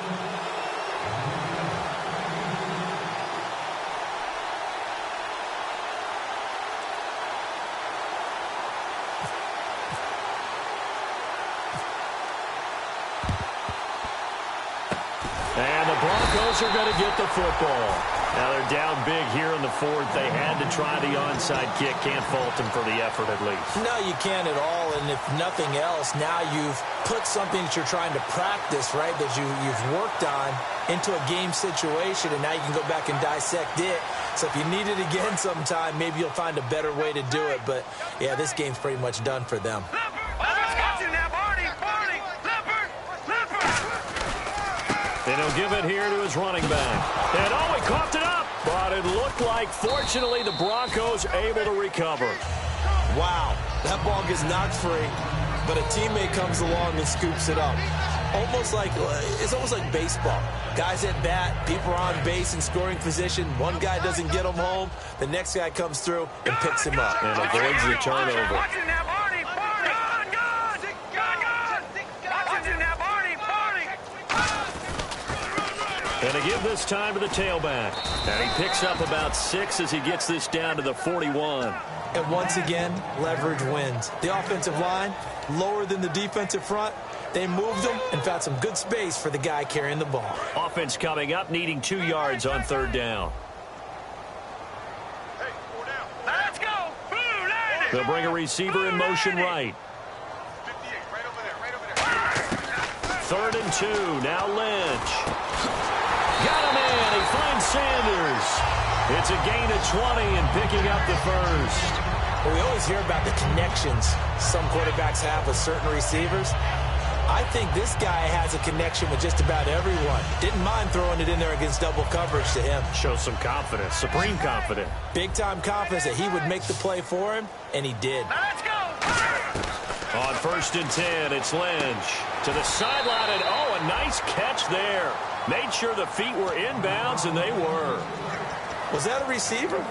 Speaker 3: And the Broncos are going to get the football. Now they're down big here in the 4th. They had to try the onside kick. Can't fault them for the effort at least.
Speaker 4: No, you can't at all. And if nothing else, now you've put something that you're trying to practice, right, that you've worked on into a game situation, and now you can go back and dissect it. So if you need it again sometime, maybe you'll find a better way to do it. But, yeah, this game's pretty much done for them.
Speaker 3: And he'll give it here to his running back. And oh, he coughed it up. But it looked like, fortunately, the Broncos able to recover.
Speaker 4: Wow, that ball gets knocked free, but a teammate comes along and scoops it up. It's almost like baseball. Guys at bat, people are on base in scoring position. One guy doesn't get him home. The next guy comes through and picks him up.
Speaker 3: And avoids the turnover. And they give this time to the tailback. And he picks up about 6 as he gets this down to the 41.
Speaker 4: And once again, leverage wins. The offensive line, lower than the defensive front. They moved them and found some good space for the guy carrying the ball.
Speaker 3: Offense coming up, needing 2 yards on 3rd down.
Speaker 5: Let's go.
Speaker 3: They'll bring a receiver in motion right. 3rd and 2. Now Lynch. Got him in. He finds Sanders. It's a gain of 20 and picking up the 1st.
Speaker 4: Well, we always hear about the connections some quarterbacks have with certain receivers. I think this guy has a connection with just about everyone. Didn't mind throwing it in there against double coverage to him.
Speaker 3: Shows some confidence, supreme confidence.
Speaker 4: Big-time confidence that he would make the play for him, and he did.
Speaker 5: Let's go.
Speaker 3: On 1st and 10, it's Lynch. To the sideline, and oh, a nice catch there. Made sure the feet were inbounds, and they were.
Speaker 4: Was that a receiver?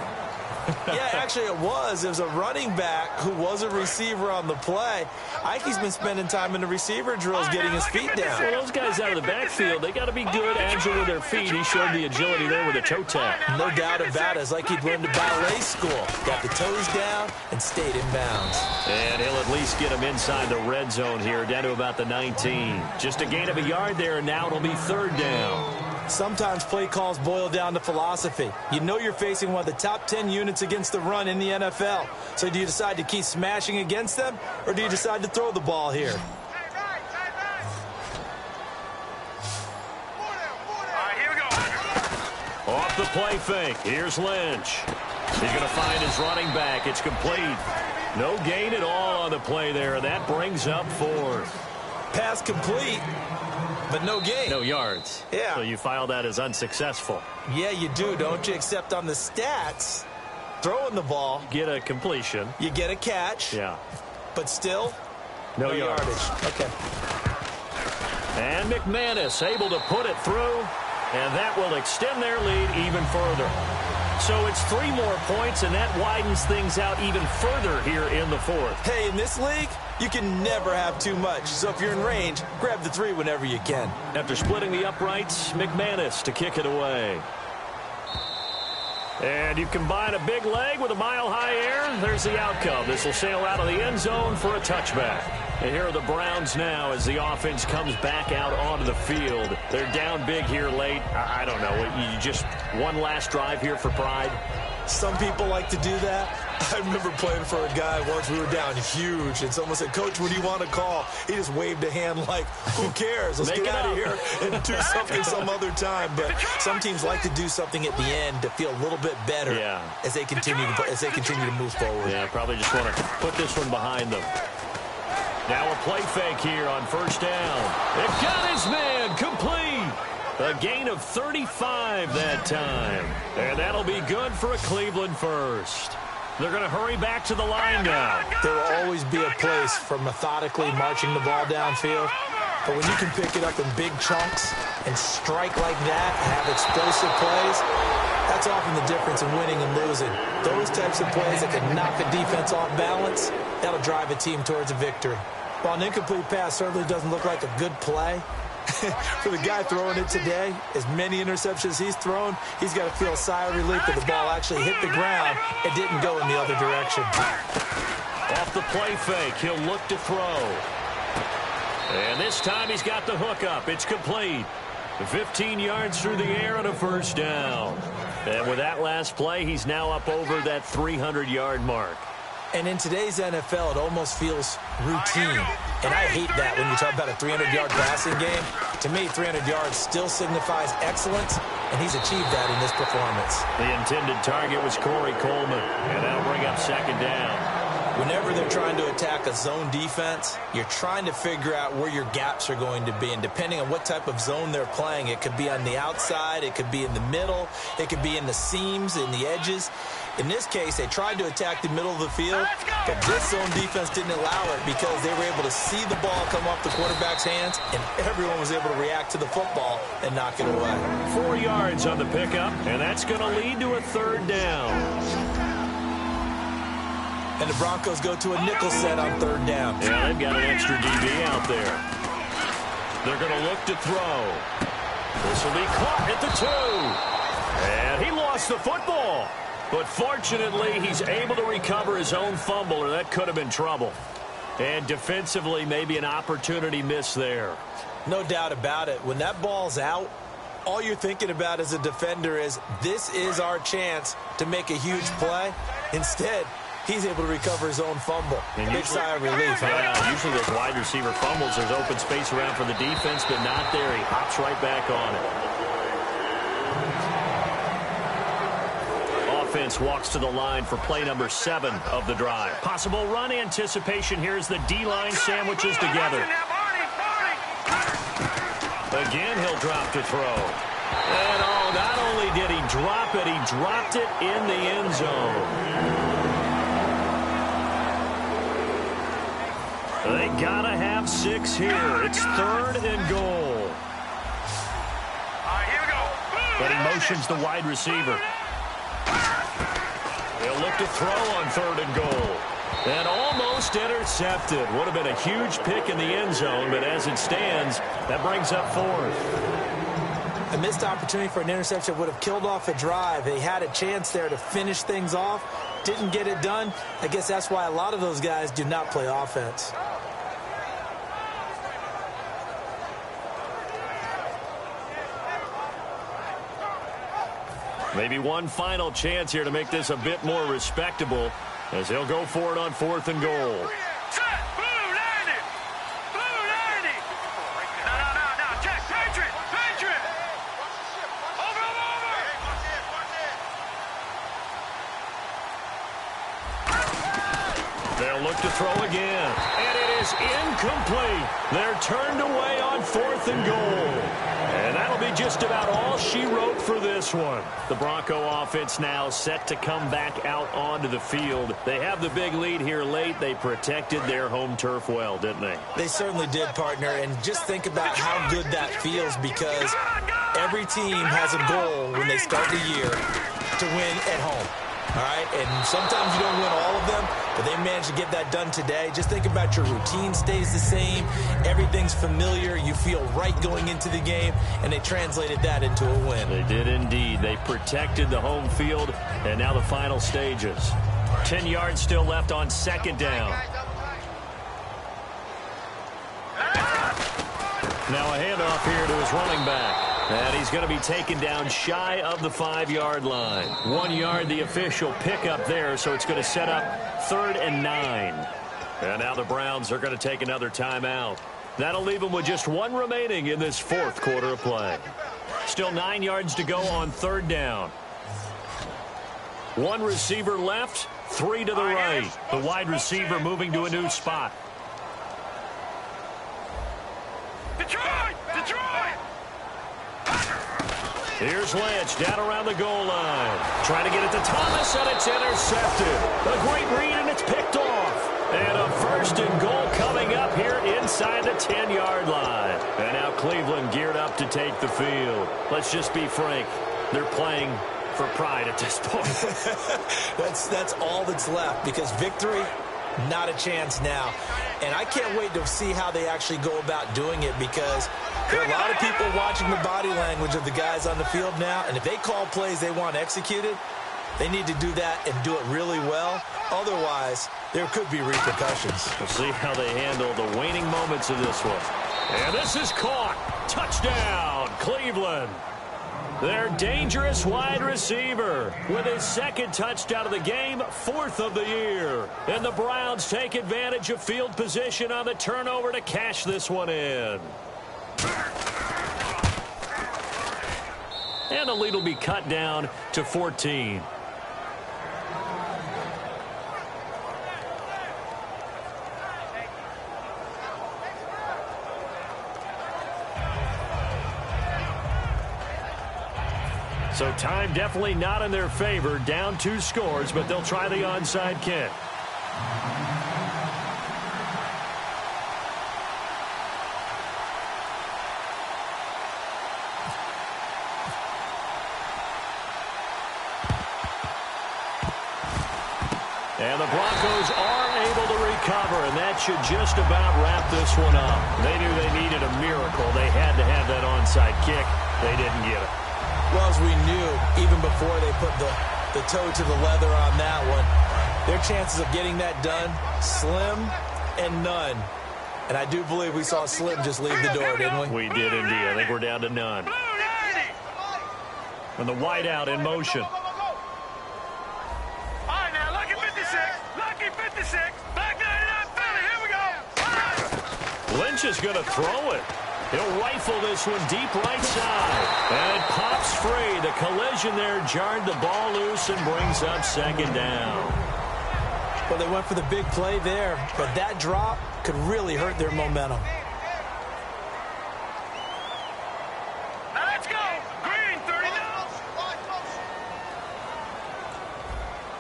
Speaker 4: Yeah, actually it was. It was a running back who was a receiver on the play. Ikey's been spending time in the receiver drills getting his feet down.
Speaker 3: Well, those guys out of the backfield, they got to be good, agile with their feet. He showed the agility there with a toe tap.
Speaker 4: No doubt about it. It's like he'd learned to ballet school. Got the toes down and stayed in bounds.
Speaker 3: And he'll at least get him inside the red zone here, down to about the 19. Just a gain of a yard there, and now it'll be 3rd down.
Speaker 4: Sometimes play calls boil down to philosophy. You know you're facing one of the top 10 units against the run in the NFL. So do you decide to keep smashing against them, or do you decide to throw the ball here?
Speaker 5: Here we go.
Speaker 3: Off the play fake. Here's Lynch. He's going to find his running back. It's complete. No gain at all on the play there, and that brings up 4th.
Speaker 4: Pass complete. But no gain.
Speaker 3: No yards.
Speaker 4: Yeah.
Speaker 3: So you file that as unsuccessful.
Speaker 4: Yeah, you do, don't you? Except on the stats, throwing the ball.
Speaker 3: Get a completion.
Speaker 4: You get a catch.
Speaker 3: Yeah.
Speaker 4: But still,
Speaker 3: no yardage.
Speaker 4: Okay.
Speaker 3: And McManus able to put it through, and that will extend their lead even further. So it's 3 more points, and that widens things out even further here in the fourth.
Speaker 4: Hey, in this league, you can never have too much. So if you're in range, grab the 3 whenever you can.
Speaker 3: After splitting the uprights, McManus to kick it away. And you combine a big leg with a mile-high air, there's the outcome. This will sail out of the end zone for a touchback. And here are the Browns now as the offense comes back out onto the field. They're down big here late. I don't know. You just one last drive here for pride?
Speaker 4: Some people like to do that. I remember playing for a guy once. We were down huge, and someone said, "Coach, what do you want to call?" He just waved a hand like, "Who cares? Let's get out of here and do something some other time." But some teams like to do something at the end to feel a little bit better as they continue to move forward.
Speaker 3: Yeah, probably just want to put this one behind them. Now a play fake here on first down. It got his man complete. A gain of 35 that time. And that'll be good for a Cleveland first. They're going to hurry back to the line now.
Speaker 4: There will always be a place for methodically marching the ball downfield. But when you can pick it up in big chunks and strike like that, have explosive plays, that's often the difference in winning and losing. Those types of plays that can knock a defense off balance, that'll drive a team towards a victory. While an incomplete pass certainly doesn't look like a good play, for the guy throwing it today, as many interceptions he's thrown, he's got to feel a sigh of relief that the ball actually hit the ground and didn't go in the other direction.
Speaker 3: Off the play fake, he'll look to throw. And this time he's got the hook up. It's complete. 15 yards through the air and a first down. And with that last play, he's now up over that 300-yard mark.
Speaker 4: And in today's NFL, it almost feels routine. And I hate that when you talk about a 300-yard passing game. To me, 300 yards still signifies excellence, and he's achieved that in this performance.
Speaker 3: The intended target was Corey Coleman, and that'll bring up second down.
Speaker 4: Whenever they're trying to attack a zone defense, you're trying to figure out where your gaps are going to be. And depending on what type of zone they're playing, it could be on the outside, it could be in the middle, it could be in the seams, in the edges. In this case, they tried to attack the middle of the field, but this zone defense didn't allow it because they were able to see the ball come off the quarterback's hands, and everyone was able to react to the football and knock it away.
Speaker 3: 4 yards on the pickup, and that's going to lead to a third down.
Speaker 4: And the Broncos go to a nickel set on third down.
Speaker 3: Yeah, they've got an extra DB out there. They're going to look to throw. This will be caught at the 2. And he lost the football. But fortunately, he's able to recover his own fumble, or that could have been trouble. And defensively, maybe an opportunity missed there.
Speaker 4: No doubt about it. When that ball's out, all you're thinking about as a defender is, this is our chance to make a huge play. Instead, he's able to recover his own fumble. And big sigh of relief.
Speaker 3: Yeah, usually those wide receiver fumbles, there's open space around for the defense, but not there. He hops right back on it. Offense walks to the line for play number 7 of the drive. Possible run anticipation here as the D-line sandwiches together. Again, he'll drop to throw. And not only did he drop it, he dropped it in the end zone. They gotta have 6 here. It's 3rd and goal.
Speaker 5: Here we go.
Speaker 3: But he motions the wide receiver. He'll look to throw on 3rd and goal. And almost intercepted. Would have been a huge pick in the end zone, but as it stands, that brings up 4th.
Speaker 4: A missed opportunity for an interception would have killed off a drive. They had a chance there to finish things off. Didn't get it done. I guess that's why a lot of those guys do not play offense.
Speaker 3: Maybe one final chance here to make this a bit more respectable as they'll go for it on 4th and goal.
Speaker 5: Set. Blue 90. Blue 90. No. Check. Patriot. Over.
Speaker 3: They'll look to throw again. And it is incomplete. They're turned away on 4th and goal. And that'll be just about all she wrote for this one. The Bronco offense now set to come back out onto the field. They have the big lead here late. They protected their home turf well, didn't they?
Speaker 4: They certainly did, partner. And just think about how good that feels, because every team has a goal when they start the year to win at home. All right, and sometimes you don't win all of them, but they managed to get that done today. Just think about your routine stays the same. Everything's familiar. You feel right going into the game, and they translated that into a win.
Speaker 3: They did indeed. They protected the home field, and now the final stages. 10 yards still left on 2nd down. Now a handoff here to his running back. And he's going to be taken down shy of the 5-yard line. 1 yard, the official pickup there, so it's going to set up 3rd and 9. And now the Browns are going to take another timeout. That'll leave them with just 1 remaining in this 4th quarter of play. Still 9 yards to go on 3rd down. 1 receiver left, 3 to the right. The wide receiver moving to a new spot.
Speaker 5: Detroit! Detroit!
Speaker 3: Here's Lynch down around the goal line. Trying to get it to Thomas, and it's intercepted. A great read, and it's picked off. And a 1st and goal coming up here inside the 10-yard line. And now Cleveland geared up to take the field. Let's just be frank. They're playing for pride at this point.
Speaker 4: That's all that's left, because victory, not a chance now. And I can't wait to see how they actually go about doing it, because there are a lot of people watching the body language of the guys on the field now, and if they call plays they want executed, they need to do that and do it really well. Otherwise, there could be repercussions.
Speaker 3: We'll see how they handle the waning moments of this one. And this is caught. Touchdown, Cleveland. Their dangerous wide receiver with his 2nd touchdown of the game, 4th of the year. And the Browns take advantage of field position on the turnover to cash this one in. And the lead will be cut down to 14. So time definitely not in their favor. Down 2 scores, but they'll try the onside kick. And the Broncos are able to recover, and that should just about wrap this one up. They knew they needed a miracle. They had to have that onside kick. They didn't get it.
Speaker 4: Well, as we knew, even before they put the toe to the leather on that one, their chances of getting that done, slim and none. And I do believe we saw Slim just leave the door, didn't we?
Speaker 3: We did indeed. I think we're down to none. And the wideout in motion.
Speaker 5: All right, now, lucky 56. Lucky 56. Back 99, Philly. Here we go.
Speaker 3: Lynch is going to throw it. He'll rifle this one deep right side. And it pops free. The collision there jarred the ball loose and brings up 2nd down.
Speaker 4: Well, they went for the big play there, but that drop could really hurt their momentum.
Speaker 5: Now let's go. Green, 30 now.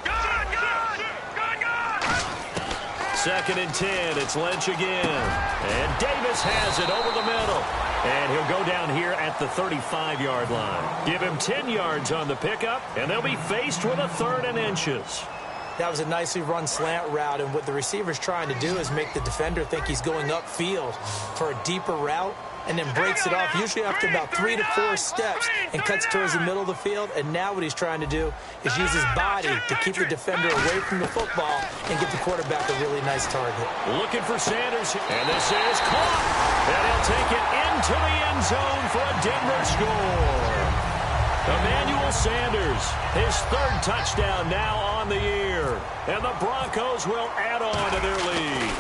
Speaker 5: Good.
Speaker 3: 2nd and 10. It's Lynch again. And Davis has it over the middle. And he'll go down here at the 35-yard line. Give him 10 yards on the pickup, and they'll be faced with a 3rd and inches.
Speaker 4: That was a nicely run slant route, and what the receiver's trying to do is make the defender think he's going upfield for a deeper route, and then breaks it off, usually after about 3 to 4 steps, and cuts towards the middle of the field. And now what he's trying to do is use his body to keep the defender away from the football and give the quarterback a really nice target.
Speaker 3: Looking for Sanders, and this is caught. And he'll take it into the end zone for a Denver score. Emmanuel Sanders, his 3rd touchdown now on the year. And the Broncos will add on to their lead.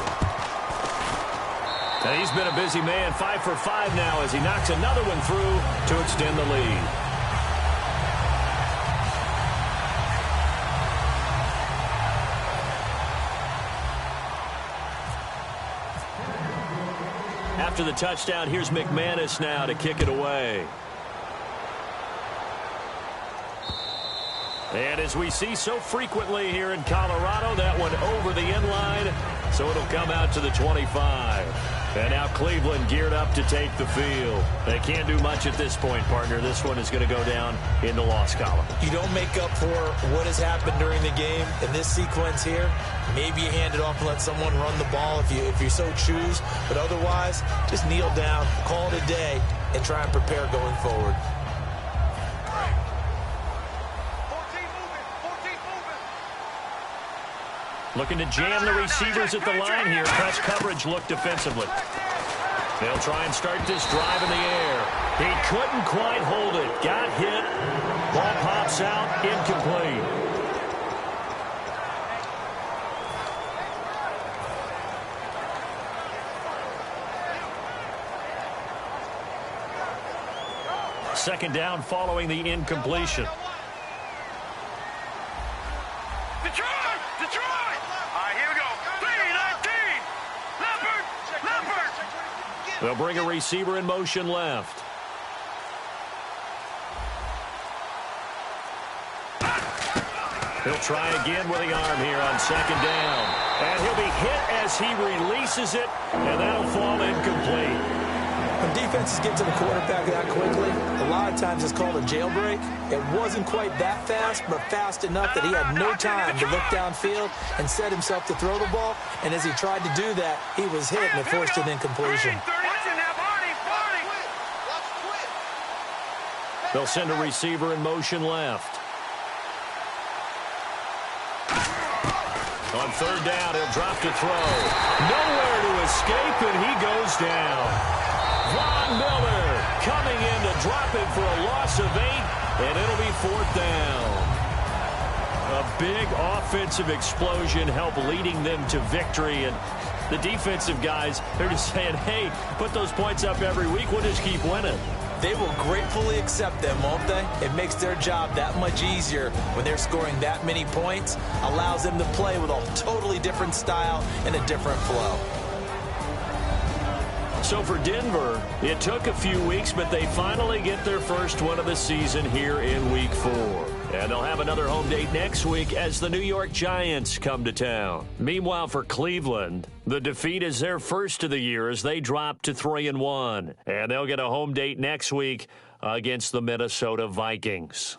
Speaker 3: And he's been a busy man, 5 for 5 now as he knocks another one through to extend the lead. after the touchdown. Here's McManus now to kick it away. And as we see so frequently here in Colorado, that one over the end line, so it'll come out to the 25. And now Cleveland geared up to take the field. They can't do much at this point, partner. This one is going to go down in the loss column.
Speaker 4: You don't make up for what has happened during the game in this sequence here. Maybe you hand it off and let someone run the ball if you so choose. But otherwise, just kneel down, call it a day, and try and prepare going forward.
Speaker 3: Looking to jam the receivers at the line here. Press coverage look defensively. They'll try and start this drive in the air. He couldn't quite hold it. Got hit. Ball pops out. Incomplete. Second down following the incompletion. They'll bring a receiver in motion left. He'll try again with the arm here on second down. And he'll be hit as he releases it, and that'll fall incomplete.
Speaker 4: When defenses get to the quarterback that quickly, a lot of times it's called a jailbreak. It wasn't quite that fast, but fast enough that he had no time to look downfield and set himself to throw the ball. And as he tried to do that, he was hit and it forced an incompletion.
Speaker 3: They'll send a receiver in motion left. On third down, he'll drop to throw. Nowhere to escape, and he goes down. Von Miller coming in to drop it for a loss of 8, and it'll be fourth down. A big offensive explosion helped leading them to victory, and the defensive guys, they're just saying, hey, put those points up every week. We'll just keep winning.
Speaker 4: They will gratefully accept them, won't they? It makes their job that much easier when they're scoring that many points. Allows them to play with a totally different style and a different flow.
Speaker 3: So for Denver, it took a few weeks, but they finally get their first win of the season here in Week 4. And they'll have another home date next week as the New York Giants come to town. Meanwhile, for Cleveland, the defeat is their first of the year as they drop to 3-1. And they'll get a home date next week against the Minnesota Vikings.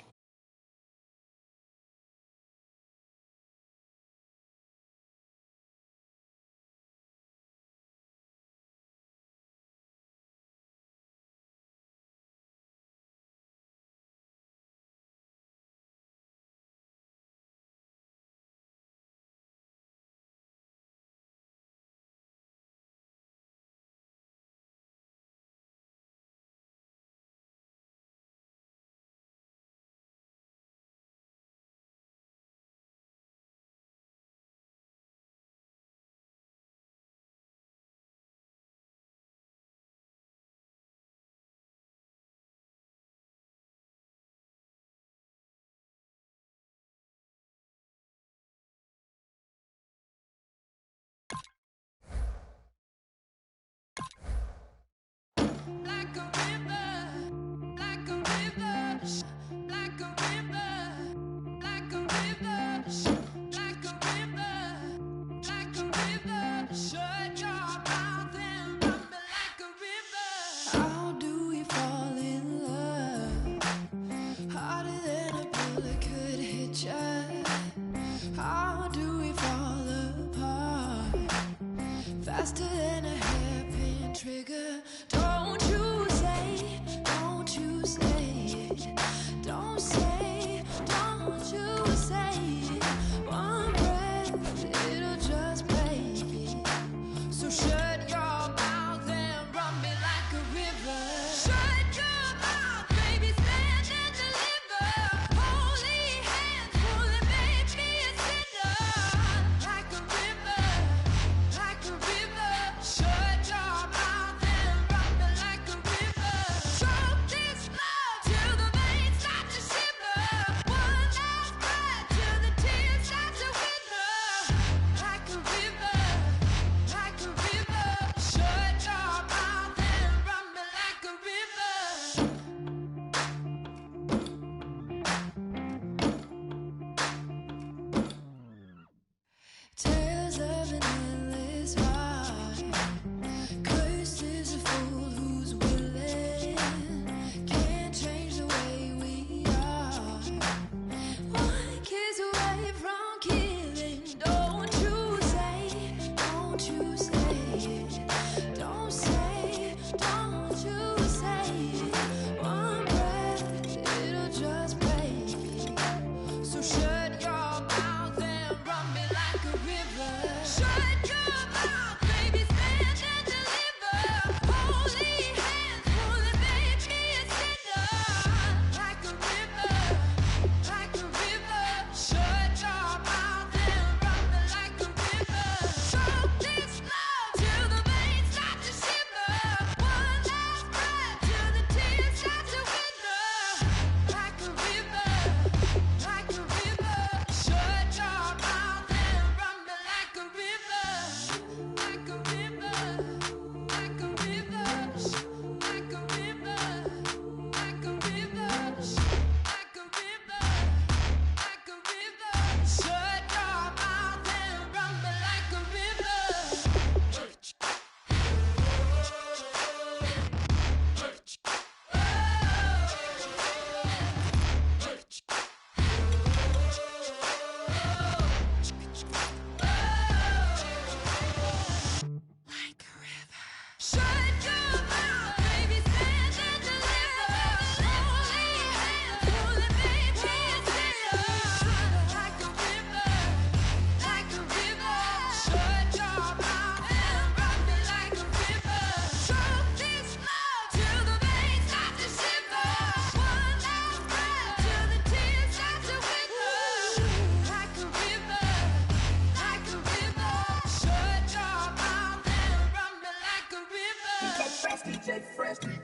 Speaker 6: Faster than a hairpin trigger. Don't you say, don't you say it. Don't say, don't you say it. One breath, it'll just break it. So shut your mouth and run me like a river. Shut your mouth, baby, stand and deliver. Holy hands, pulling, make me a sinner. Like a river, like a river. Shut your mouth and run me like a river. Choke this love till the veins start to shiver.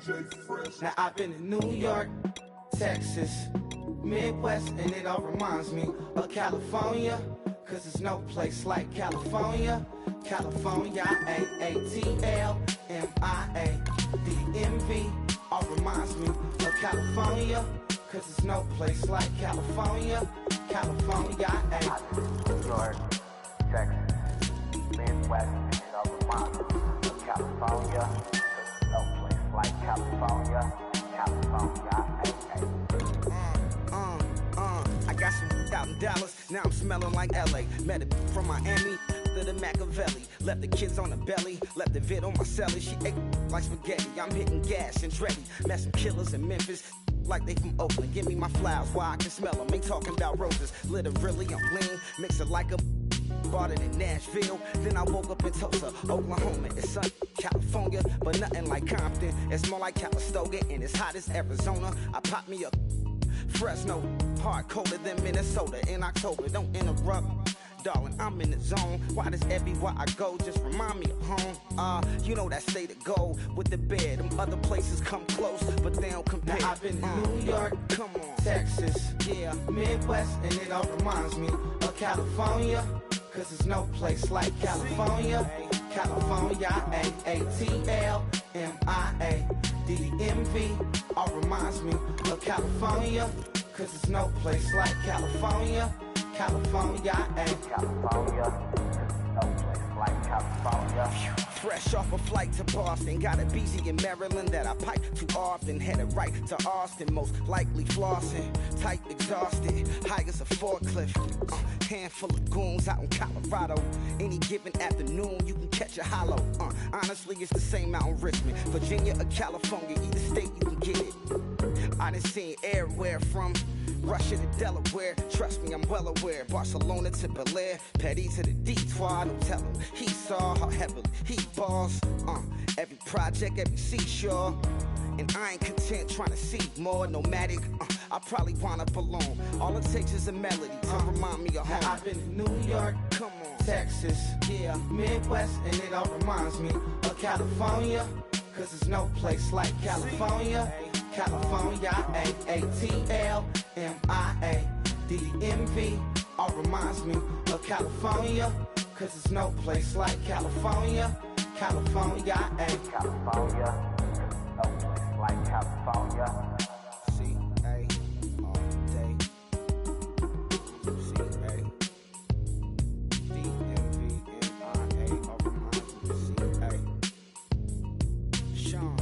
Speaker 7: Now I've been in New York, Texas, Midwest, and it all reminds me of California, cause there's no place like California. California, A-A-T-L-M-I-A-D-M-V, all reminds me of California, cause there's no place like California. California,
Speaker 8: New York, Texas, Midwest, and it all reminds me of California, cause there's no place like California. California,
Speaker 7: I got some out in Dallas, now I'm smelling like LA. Met a from Miami to the Machiavelli. Left the kids on the belly, left the vid on my celly. She ate like spaghetti, I'm hitting gas and Dreddy. Met some killers in Memphis, like they from Oakland. Give me my flowers while I can smell them. Ain't talking about roses, literally I'm lean. Mix it like a bought it in Nashville. Then I woke up in Tulsa, Oklahoma. It's sun, California, but nothing like Compton. It's more like Calistoga and it's hot as Arizona. I pop me up Fresno, hard colder than Minnesota in October. Don't interrupt, darling, I'm in the zone. Why does everywhere I go just remind me of home? You know that state of gold with the bed. Them other places come close, but they don't compare. Now I've been in New York, come on, Texas, yeah, Midwest, and it all reminds me of California, cause there's no place like California. California, A-A-T-L-M-I-A-D-M-V, all reminds me of California, cause there's no place like California. California,
Speaker 8: California, no place like California.
Speaker 7: Fresh off a flight to Boston, got a BZ in Maryland that I pipe too often. Headed right to Austin, most likely flossing. Tight, exhausted, high as a forklift. Handful of goons out in Colorado. Any given afternoon, you can catch a hollow. Honestly, it's the same out in Richmond, Virginia or California. Either state, you can get it. I done seen everywhere from Russia to Delaware, trust me, I'm well aware. Barcelona to Bel Air, Petty to the Detroit. Don't tell him he saw how heavily he balls. Every project, every seashore. And I ain't content trying to see more nomadic. I probably wind up alone. All it takes is a melody to remind me of home. Now I've been to New York, come on, Texas, yeah, Midwest, and it all reminds me of California, cause there's no place like California. California, A-A-T-L-M-I-A-D-M-V, all reminds me of California, cause there's no place like California. California,
Speaker 8: California, no place like California.
Speaker 7: C-A, all day. C-A, D-M-V-M-I-A, all reminds me of C-A. Sean.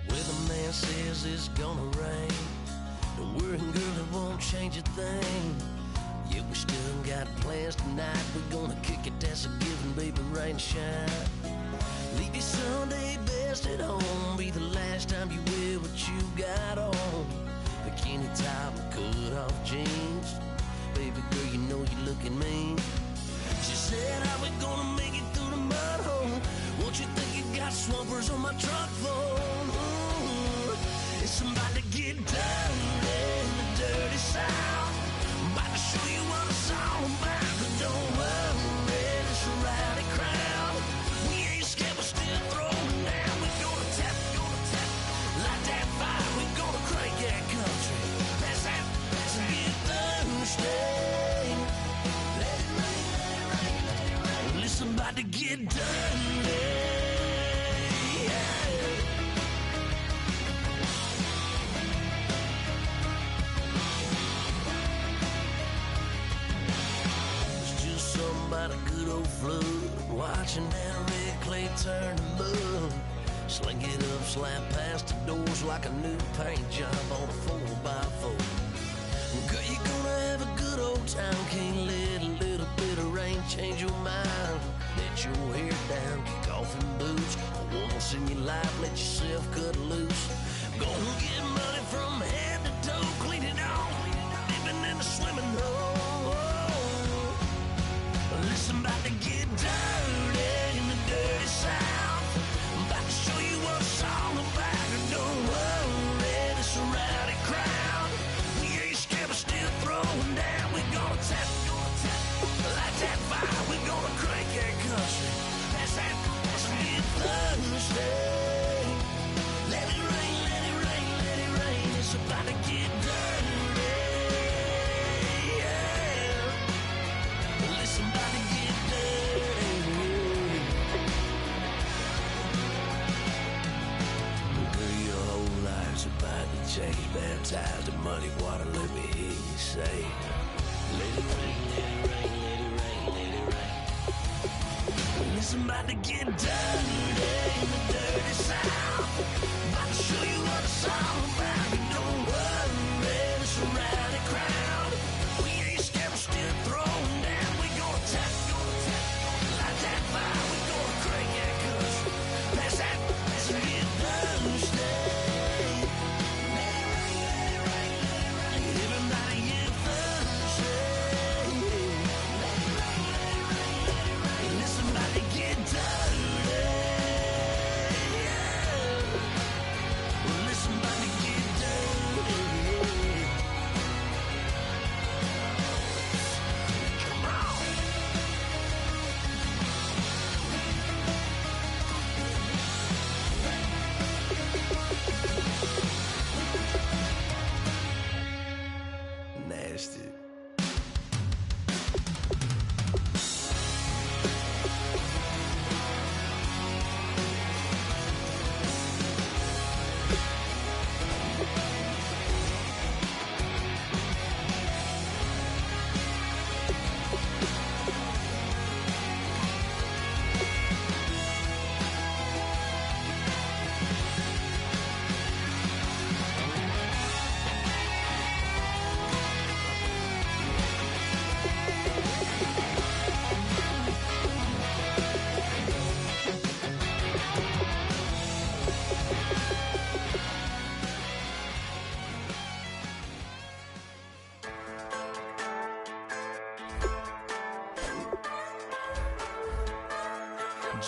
Speaker 1: Weatherman says it's gonna rain. Don't worry, girl, it won't change a thing. Yeah, we still got plans tonight. We're gonna kick it, that's a given, baby, rain and shine. Leave your Sunday best at home. Be the last time you wear what you got on. Bikini top and cut off jeans. Baby girl, you know you're looking mean. She said, how we gonna make it through the mud hole? Won't you think you got swampers on my truck phone? Ooh, it's about to get dirty in the dirty South. I'm about to show you what it's all about. But don't worry, it's a rowdy crowd. We ain't scared, we're still throwing down. We're gonna tap, light that fire. We're gonna crank that country. That's and get Thursday. Let it rain, let it rain, let it rain. Well, it's about to get dirty. Yeah. About a good old flood, watching that red clay turn to mud. Sling it up, slap past the doors like a new paint job on a 4x4. Girl, you're gonna have a good old time. Can't let a little bit of rain change your mind. Let your hair down, kick off in boots. Once in your life, let yourself cut loose. Gonna get money from head to toe, clean it off, dipping in the swimming hole. Listen, about to get dirty in the dirty South. I'm about to show you what it's all about. And don't worry, this a rowdy crowd. We ain't scared, but still throwing down. We're gonna tap, light that fire. We're gonna crank that country. That's get Thursday. Let it rain, let it rain, let it rain. It's about to get dirty. About to change, baptized in muddy water. Let me hear you say, let it rain, let it rain, let it rain, let it rain. It's about to get dirty in the dirty South. About to show you what it's all about. But don't worry, it's a rowdy crowd. We ain't scared, we're still throwing down. We gonna tap, light that fire. We gonna crank that country. That's get Thursday.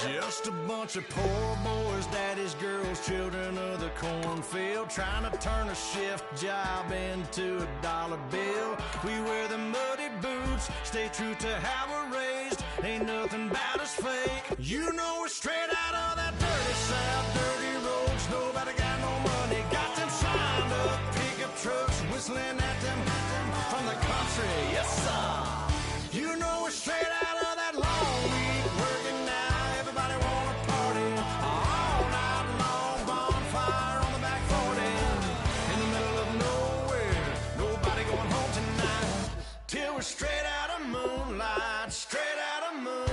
Speaker 9: Just a bunch of poor boys, daddy's girls, children of the cornfield, trying to turn a shift job into a dollar bill. We wear the muddy boots, stay true to how we're raised. Ain't nothing about us fake. You know we're straight out of that dirty South, dirty roads. Nobody got no money, got them signed up pickup trucks, whistling at them from the country. Yes, sir. You know we're straight out of that long week, working now. Everybody wanna party all night long, bonfire on the back 40, in the middle of nowhere. Nobody going home tonight till we're straight out of out of moonlight, straight out of moonlight.